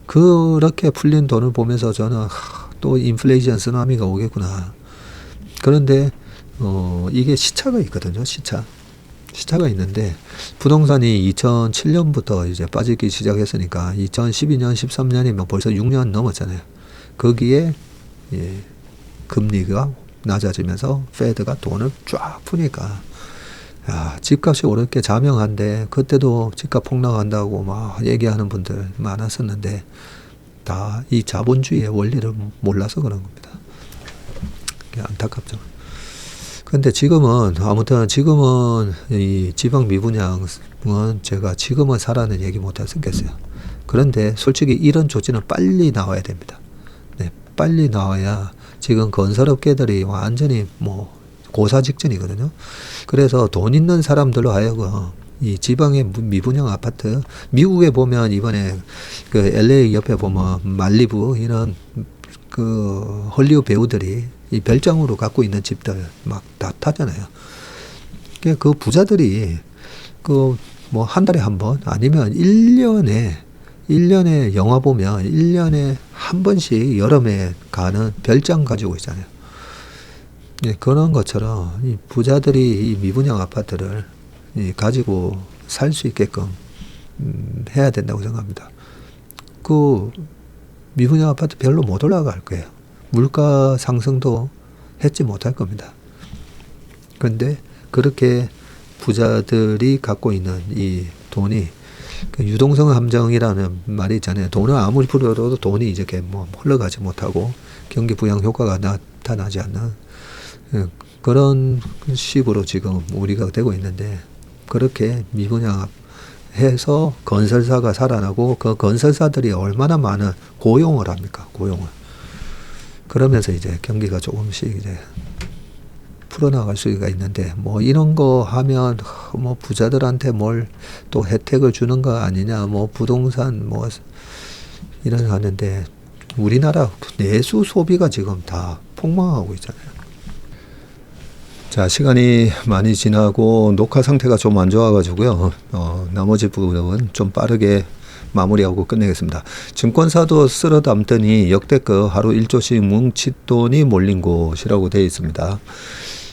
S1: 그렇게 풀린 돈을 보면서 저는 또 인플레이션 쓰나미가 오겠구나. 그런데 이게 시차가 있거든요. 시차가 있는데, 부동산이 2007년부터 이제 빠지기 시작했으니까 2012년, 13년이면 벌써 6년 넘었잖아요. 거기에 금리가 낮아지면서 페드가 돈을 쫙 푸니까 집값이 오르게 자명한데, 그때도 집값 폭락한다고 막 얘기하는 분들 많았었는데 다 이 자본주의의 원리를 몰라서 그런 겁니다. 안타깝죠. 근데 지금은 이 지방 미분양은 제가 지금은 사라는 얘기 못 하겠어요. 그런데 솔직히 이런 조치는 빨리 나와야 됩니다. 빨리 나와야, 지금 건설업계들이 완전히 뭐 고사 직전이거든요. 그래서 돈 있는 사람들로 하여금 이 지방의 미분양 아파트, 미국에 보면 이번에 그 LA 옆에 보면 말리부 이런 그 헐리우드 배우들이 이 별장으로 갖고 있는 집들 막 다 타잖아요. 그 부자들이 그 뭐 한 달에 한 번 아니면 1년에 영화 보면 1년에 한 번씩 여름에 가는 별장 가지고 있잖아요. 그런 것처럼 이 부자들이 이 미분양 아파트를 가지고 살 수 있게끔 해야 된다고 생각합니다. 그 미분양 아파트 별로 못 올라갈 거예요. 물가 상승도 했지 못할 겁니다. 그런데 그렇게 부자들이 갖고 있는 이 돈이 유동성 함정이라는 말이 있잖아요. 돈을 아무리 풀어도 돈이 이제 뭐 흘러가지 못하고 경기 부양 효과가 나타나지 않는 그런 식으로 지금 우리가 되고 있는데, 그렇게 미분양해서 건설사가 살아나고 그 건설사들이 얼마나 많은 고용을 합니까? 고용을. 그러면서 이제 경기가 조금씩 이제 풀어나갈 수가 있는데, 뭐 이런 거 하면 뭐 부자들한테 뭘 또 혜택을 주는 거 아니냐, 뭐 부동산 뭐 이런 거 하는데, 우리나라 내수 소비가 지금 다 폭망하고 있잖아요. 자, 시간이 많이 지나고 녹화 상태가 좀 안 좋아가지고요. 나머지 부분은 좀 빠르게 마무리하고 끝내겠습니다. 증권사도 쓸어 담더니 역대급 하루 1조씩 뭉칫돈이 몰린 곳이라고 되어 있습니다.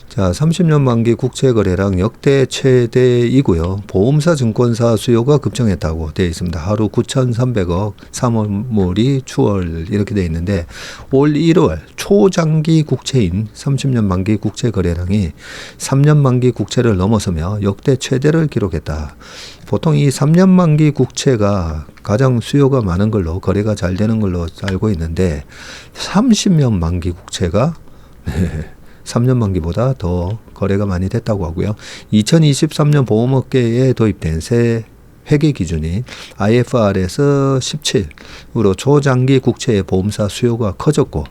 S1: 자, 30년 만기 국채 거래량 역대 최대이고요. 보험사 증권사 수요가 급증했다고 되어 있습니다. 하루 9,300억, 3월물이 추월 이렇게 되어 있는데, 올 1월 초장기 국채인 30년 만기 국채 거래량이 3년 만기 국채를 넘어서며 역대 최대를 기록했다. 보통 이 3년 만기 국채가 가장 수요가 많은 걸로, 거래가 잘 되는 걸로 알고 있는데, 30년 만기 국채가 3년 만기보다 더 거래가 많이 됐다고 하고요. 2023년 보험업계에 도입된 새 회계 기준이 IFRS 17으로 초장기 국채의 보험사 수요가 커졌다고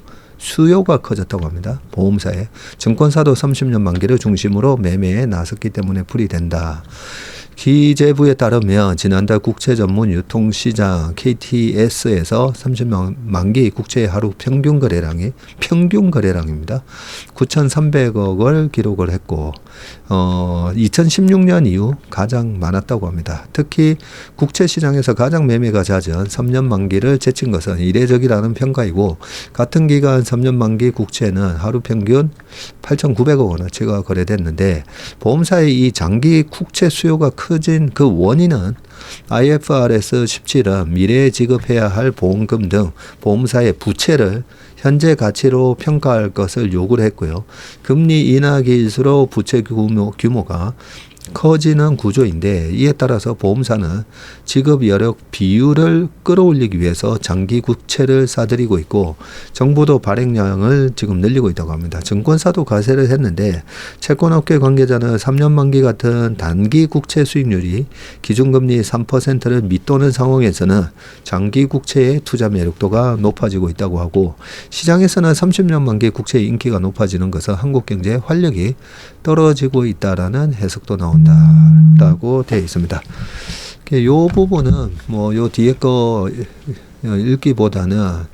S1: 합니다. 보험사에. 증권사도 30년 만기를 중심으로 매매에 나섰기 때문에 풀이된다. 기재부에 따르면 지난달 국채 전문 유통시장 KTS에서 30년 만기 국채의 하루 평균 거래량입니다. 9,300억을 기록을 했고, 2016년 이후 가장 많았다고 합니다. 특히 국채 시장에서 가장 매매가 잦은 3년 만기를 제친 것은 이례적이라는 평가이고, 같은 기간 3년 만기 국채는 하루 평균 8,900억 원어치가 거래됐는데, 보험사의 이 장기 국채 수요가 커진 그 원인은 IFRS 17은 미래에 지급해야 할 보험금 등 보험사의 부채를 현재 가치로 평가할 것을 요구를 했고요. 금리 인하기일수록 부채 규모가 커지는 구조인데, 이에 따라서 보험사는 지급 여력 비율을 끌어올리기 위해서 장기 국채를 사들이고 있고, 정부도 발행량을 지금 늘리고 있다고 합니다. 증권사도 가세를 했는데, 채권업계 관계자는 3년 만기 같은 단기 국채 수익률이 기준금리 3%를 밑도는 상황에서는 장기 국채의 투자 매력도가 높아지고 있다고 하고, 시장에서는 30년 만기 국채의 인기가 높아지는 것은 한국 경제의 활력이 떨어지고 있다라는 해석도 나온다라고 되어 있습니다. 이 부분은 뭐 요 뒤에 거 읽기보다는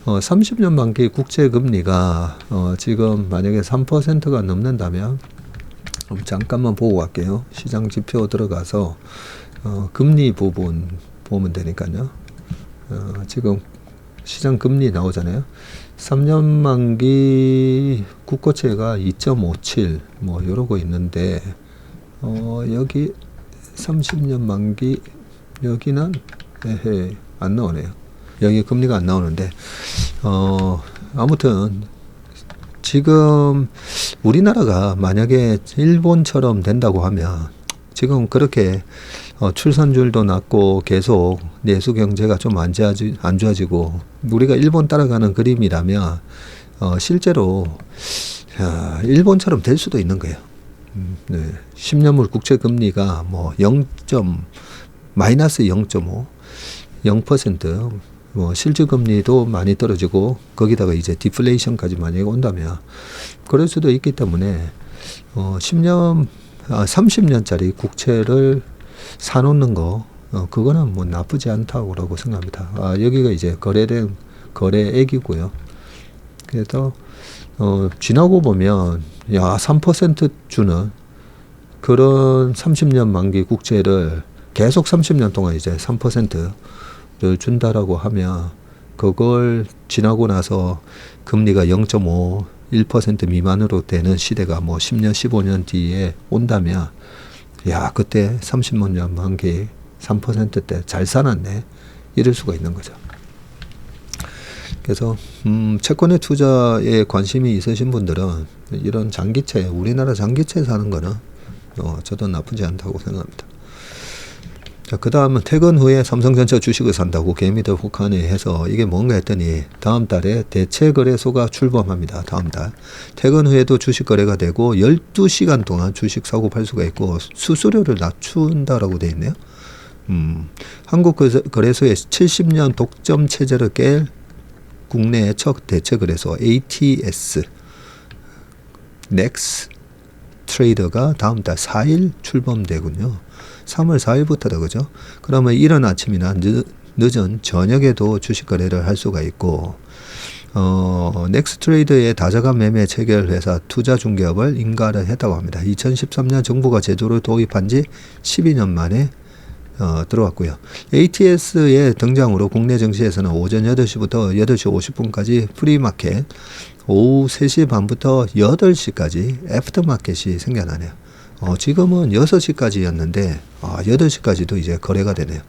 S1: 30년 만기 국채 금리가 지금 만약에 3%가 넘는다면, 잠깐만 보고 갈게요. 시장 지표 들어가서 금리 부분 보면 되니까요. 지금 시장 금리 나오잖아요. 3년 만기 국고채가 2.57 뭐 이러고 있는데, 여기 30년 만기 여기는 안 나오네요. 여기 금리가 안 나오는데, 아무튼 지금 우리나라가 만약에 일본처럼 된다고 하면, 지금 그렇게 출산율도 낮고 계속 내수 경제가 좀 안 좋아지고 우리가 일본 따라가는 그림이라면, 실제로 일본처럼 될 수도 있는 거예요. 10년물 국채 금리가 뭐 마이너스 0.5, 0%, 뭐 실질 금리도 많이 떨어지고, 거기다가 이제 디플레이션까지 만약에 온다면 그럴 수도 있기 때문에 30년짜리 국채를 사놓는 거, 그거는 뭐 나쁘지 않다고 생각합니다. 여기가 이제 거래된 거래액이고요. 그래서 지나고 보면 3% 주는 그런 30년 만기 국채를 계속 30년 동안 이제 3%를 준다라고 하면, 그걸 지나고 나서 금리가 0.5, 1% 미만으로 되는 시대가 뭐 10년, 15년 뒤에 온다면, 그때 30년 만기 3%대 잘 사놨네, 이럴 수가 있는 거죠. 그래서 채권의 투자에 관심이 있으신 분들은 이런 장기채, 우리나라 장기채 사는 거는 저도 나쁘지 않다고 생각합니다. 자, 그 다음은 퇴근 후에 삼성전자 주식을 산다고 개미들 혹하네 해서 이게 뭔가 했더니 다음 달에 대체거래소가 출범합니다. 다음 달. 퇴근 후에도 주식 거래가 되고 12시간 동안 주식 사고 팔 수가 있고 수수료를 낮춘다라고 돼 있네요. 한국거래소의 70년 독점 체제를 깰 국내의 첫 대체거래소 ATS 넥스 트레이더가 다음 달 4일 출범되군요. 3월 4일부터다, 그죠? 그러면 이른 아침이나 늦은 저녁에도 주식 거래를 할 수가 있고, 넥스트레이드의 다자간 매매 체결 회사 투자중개업을 인가를 했다고 합니다. 2013년 정부가 제도를 도입한 지 12년 만에 들어왔고요. ATS의 등장으로 국내 증시에서는 오전 8시부터 8시 50분까지 프리마켓, 오후 3시 반부터 8시까지 애프터마켓이 생겨나네요. 지금은 6시까지였는데 8시까지도 이제 거래가 되네요.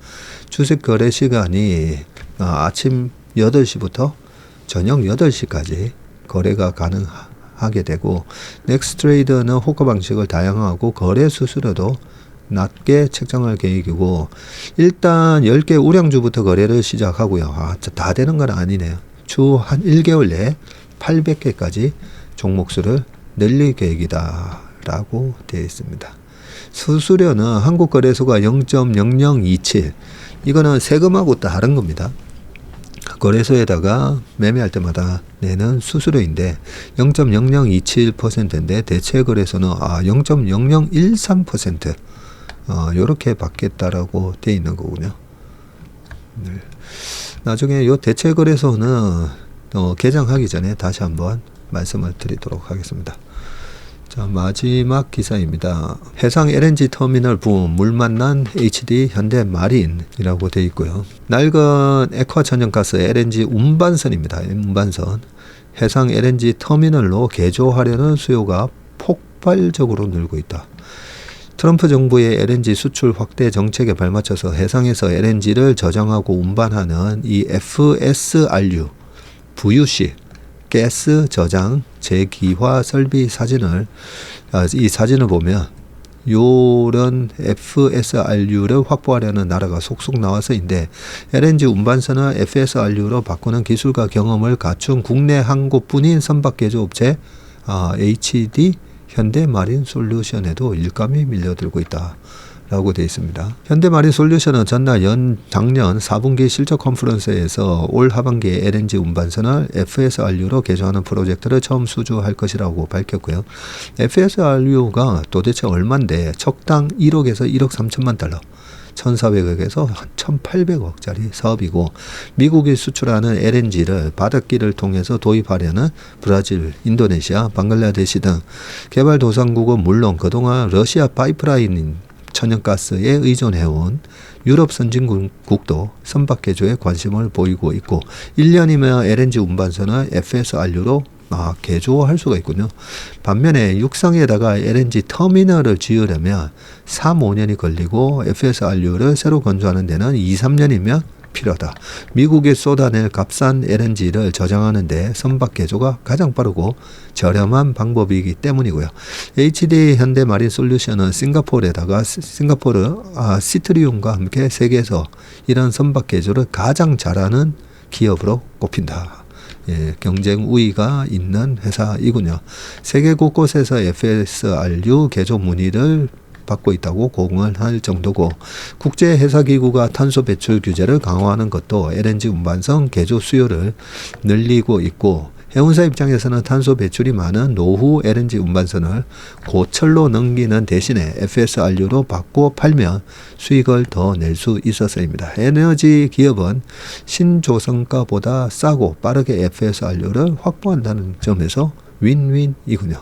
S1: 주식 거래 시간이 아침 8시부터 저녁 8시까지 거래가 가능하게 되고, 넥스트레이드는 호가 방식을 다양화하고 거래 수수료도 낮게 책정할 계획이고, 일단 10개 우량주부터 거래를 시작하고요. 다 되는 건 아니네요. 주 한 1개월 내에 800개까지 종목수를 늘릴 계획이다 라고 되어 있습니다. 수수료는 한국거래소가 0.0027, 이거는 세금하고 다른 겁니다. 거래소에다가 매매할 때마다 내는 수수료인데 0.0027%인데 대체거래소는 0.0013% 요렇게 받겠다라고 되어 있는 거군요. 네. 나중에 요 대체거래소는 개장하기 전에 다시 한번 말씀을 드리도록 하겠습니다. 자, 마지막 기사입니다. 해상 LNG 터미널 부음 물 만난 HD 현대마린이라고 되어 있고요. 낡은 액화 천연가스 LNG 운반선입니다. 운반선. 해상 LNG 터미널로 개조하려는 수요가 폭발적으로 늘고 있다. 트럼프 정부의 LNG 수출 확대 정책에 발맞춰서 해상에서 LNG를 저장하고 운반하는 이 FSRU, VUC, 가스 저장 재기화 설비 사진을, 이 사진을 보면 요런 FSRU를 확보하려는 나라가 속속 나와서인데, LNG 운반선을 FSRU로 바꾸는 기술과 경험을 갖춘 국내 한 곳뿐인 선박 개조업체 HD 현대마린 솔루션에도 일감이 밀려들고 있다 라고 되어 있습니다. 현대마린 솔루션은 작년 4분기 실적 컨퍼런스에서 올 하반기에 LNG 운반선을 FSRU로 개조하는 프로젝트를 처음 수주할 것이라고 밝혔고요. FSRU가 도대체 얼마인데 척당 1억에서 1억 3천만 달러, 1,400억에서 1,800억짜리 사업이고, 미국이 수출하는 LNG를 바닷길을 통해서 도입하려는 브라질, 인도네시아, 방글라데시 등 개발도상국은 물론 그동안 러시아 파이프라인 천연가스에 의존해온 유럽 선진국도 선박 개조에 관심을 보이고 있고, 1년이면 LNG 운반선을 FSRU로 개조할 수가 있군요. 반면에 육상에다가 LNG 터미널을 지으려면 3, 5년이 걸리고 FSRU를 새로 건조하는 데는 2, 3년이면 필요하다. 미국이 쏟아낼 값싼 LNG를 저장하는 데 선박 개조가 가장 빠르고 저렴한 방법이기 때문이고요. HD 현대마린 솔루션은 싱가포르 시트리움과 함께 세계에서 이런 선박 개조를 가장 잘하는 기업으로 꼽힌다. 경쟁 우위가 있는 회사이군요. 세계 곳곳에서 FSRU 개조 문의를 받고 있다고 공언을 할 정도고, 국제해사기구가 탄소 배출 규제를 강화하는 것도 LNG 운반선 개조 수요를 늘리고 있고, 해운사 입장에서는 탄소 배출이 많은 노후 LNG 운반선을 고철로 넘기는 대신에 FSRU로 바꿔 팔면 수익을 더 낼 수 있어서입니다. 에너지 기업은 신조선가보다 싸고 빠르게 FSRU를 확보한다는 점에서 윈윈이군요.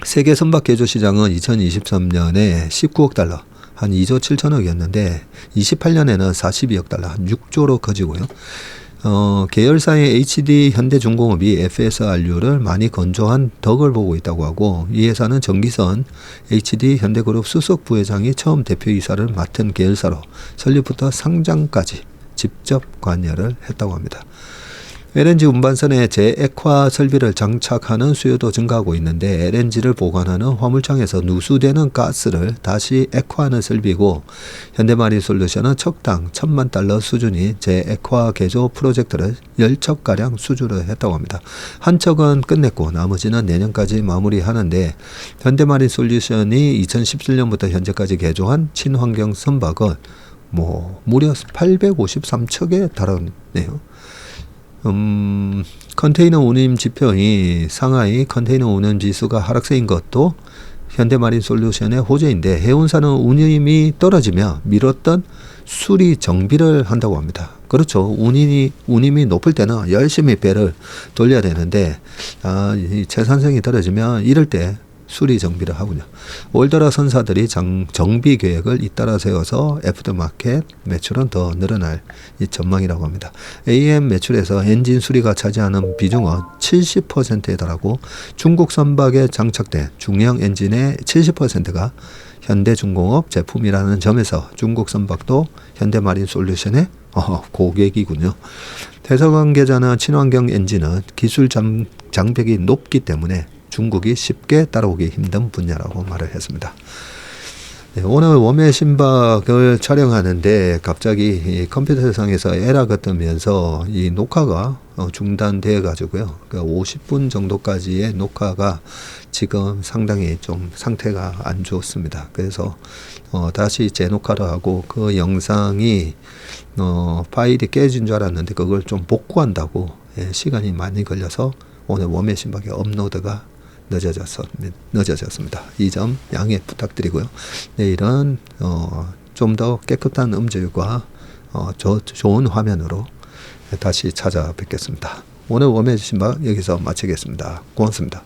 S1: 세계 선박 개조 시장은 2023년에 19억 달러, 한 2조 7천억이었는데 28년에는 42억 달러, 한 6조로 커지고요. 계열사의 HD 현대중공업이 FSRU를 많이 건조한 덕을 보고 있다고 하고, 이 회사는 정기선 HD 현대그룹 수석 부회장이 처음 대표이사를 맡은 계열사로 설립부터 상장까지 직접 관여를 했다고 합니다. LNG 운반선에 재액화 설비를 장착하는 수요도 증가하고 있는데 LNG를 보관하는 화물창에서 누수되는 가스를 다시 액화하는 설비고 현대마린솔루션은 척당 1,000만 달러 수준이 재액화 개조 프로젝트를 10척가량 수주를 했다고 합니다. 한 척은 끝냈고 나머지는 내년까지 마무리하는데 현대마린솔루션이 2017년부터 현재까지 개조한 친환경 선박은 무려 853척에 달하네요. 컨테이너 운임 지표이 상하이 컨테이너 운임 지수가 하락세인 것도 현대마린솔루션의 호재인데 해운사는 운임이 떨어지며 미뤘던 수리 정비를 한다고 합니다. 그렇죠. 운임이 높을 때는 열심히 배를 돌려야 되는데 이 채산성이 떨어지면 이럴 때 수리 정비를 하군요. 올 들어 선사들이 정비 계획을 잇따라 세워서 애프터마켓 매출은 더 늘어날 이 전망이라고 합니다. AM 매출에서 엔진 수리가 차지하는 비중은 70%에 달하고 중국 선박에 장착된 중형 엔진의 70%가 현대중공업 제품이라는 점에서 중국 선박도 현대마린솔루션의 고객이군요. 회사 관계자는 친환경 엔진은 기술 장벽이 높기 때문에 중국이 쉽게 따라오기 힘든 분야라고 말을 했습니다. 네, 오늘 웜의 신박을 촬영하는데 갑자기 이 컴퓨터상에서 에러가 뜨면서 이 녹화가 중단돼 가지고요. 그러니까 50분 정도까지의 녹화가 지금 상당히 좀 상태가 안 좋습니다. 그래서 다시 재녹화를 하고 그 영상이 파일이 깨진 줄 알았는데 그걸 좀 복구한다고 시간이 많이 걸려서 오늘 웜의 신박의 업로드가 늦어졌습니다. 이 점 양해 부탁드리고요. 내일은 좀 더 깨끗한 음질과 좋은 화면으로 다시 찾아뵙겠습니다. 오늘 웜의 신박 여기서 마치겠습니다. 고맙습니다.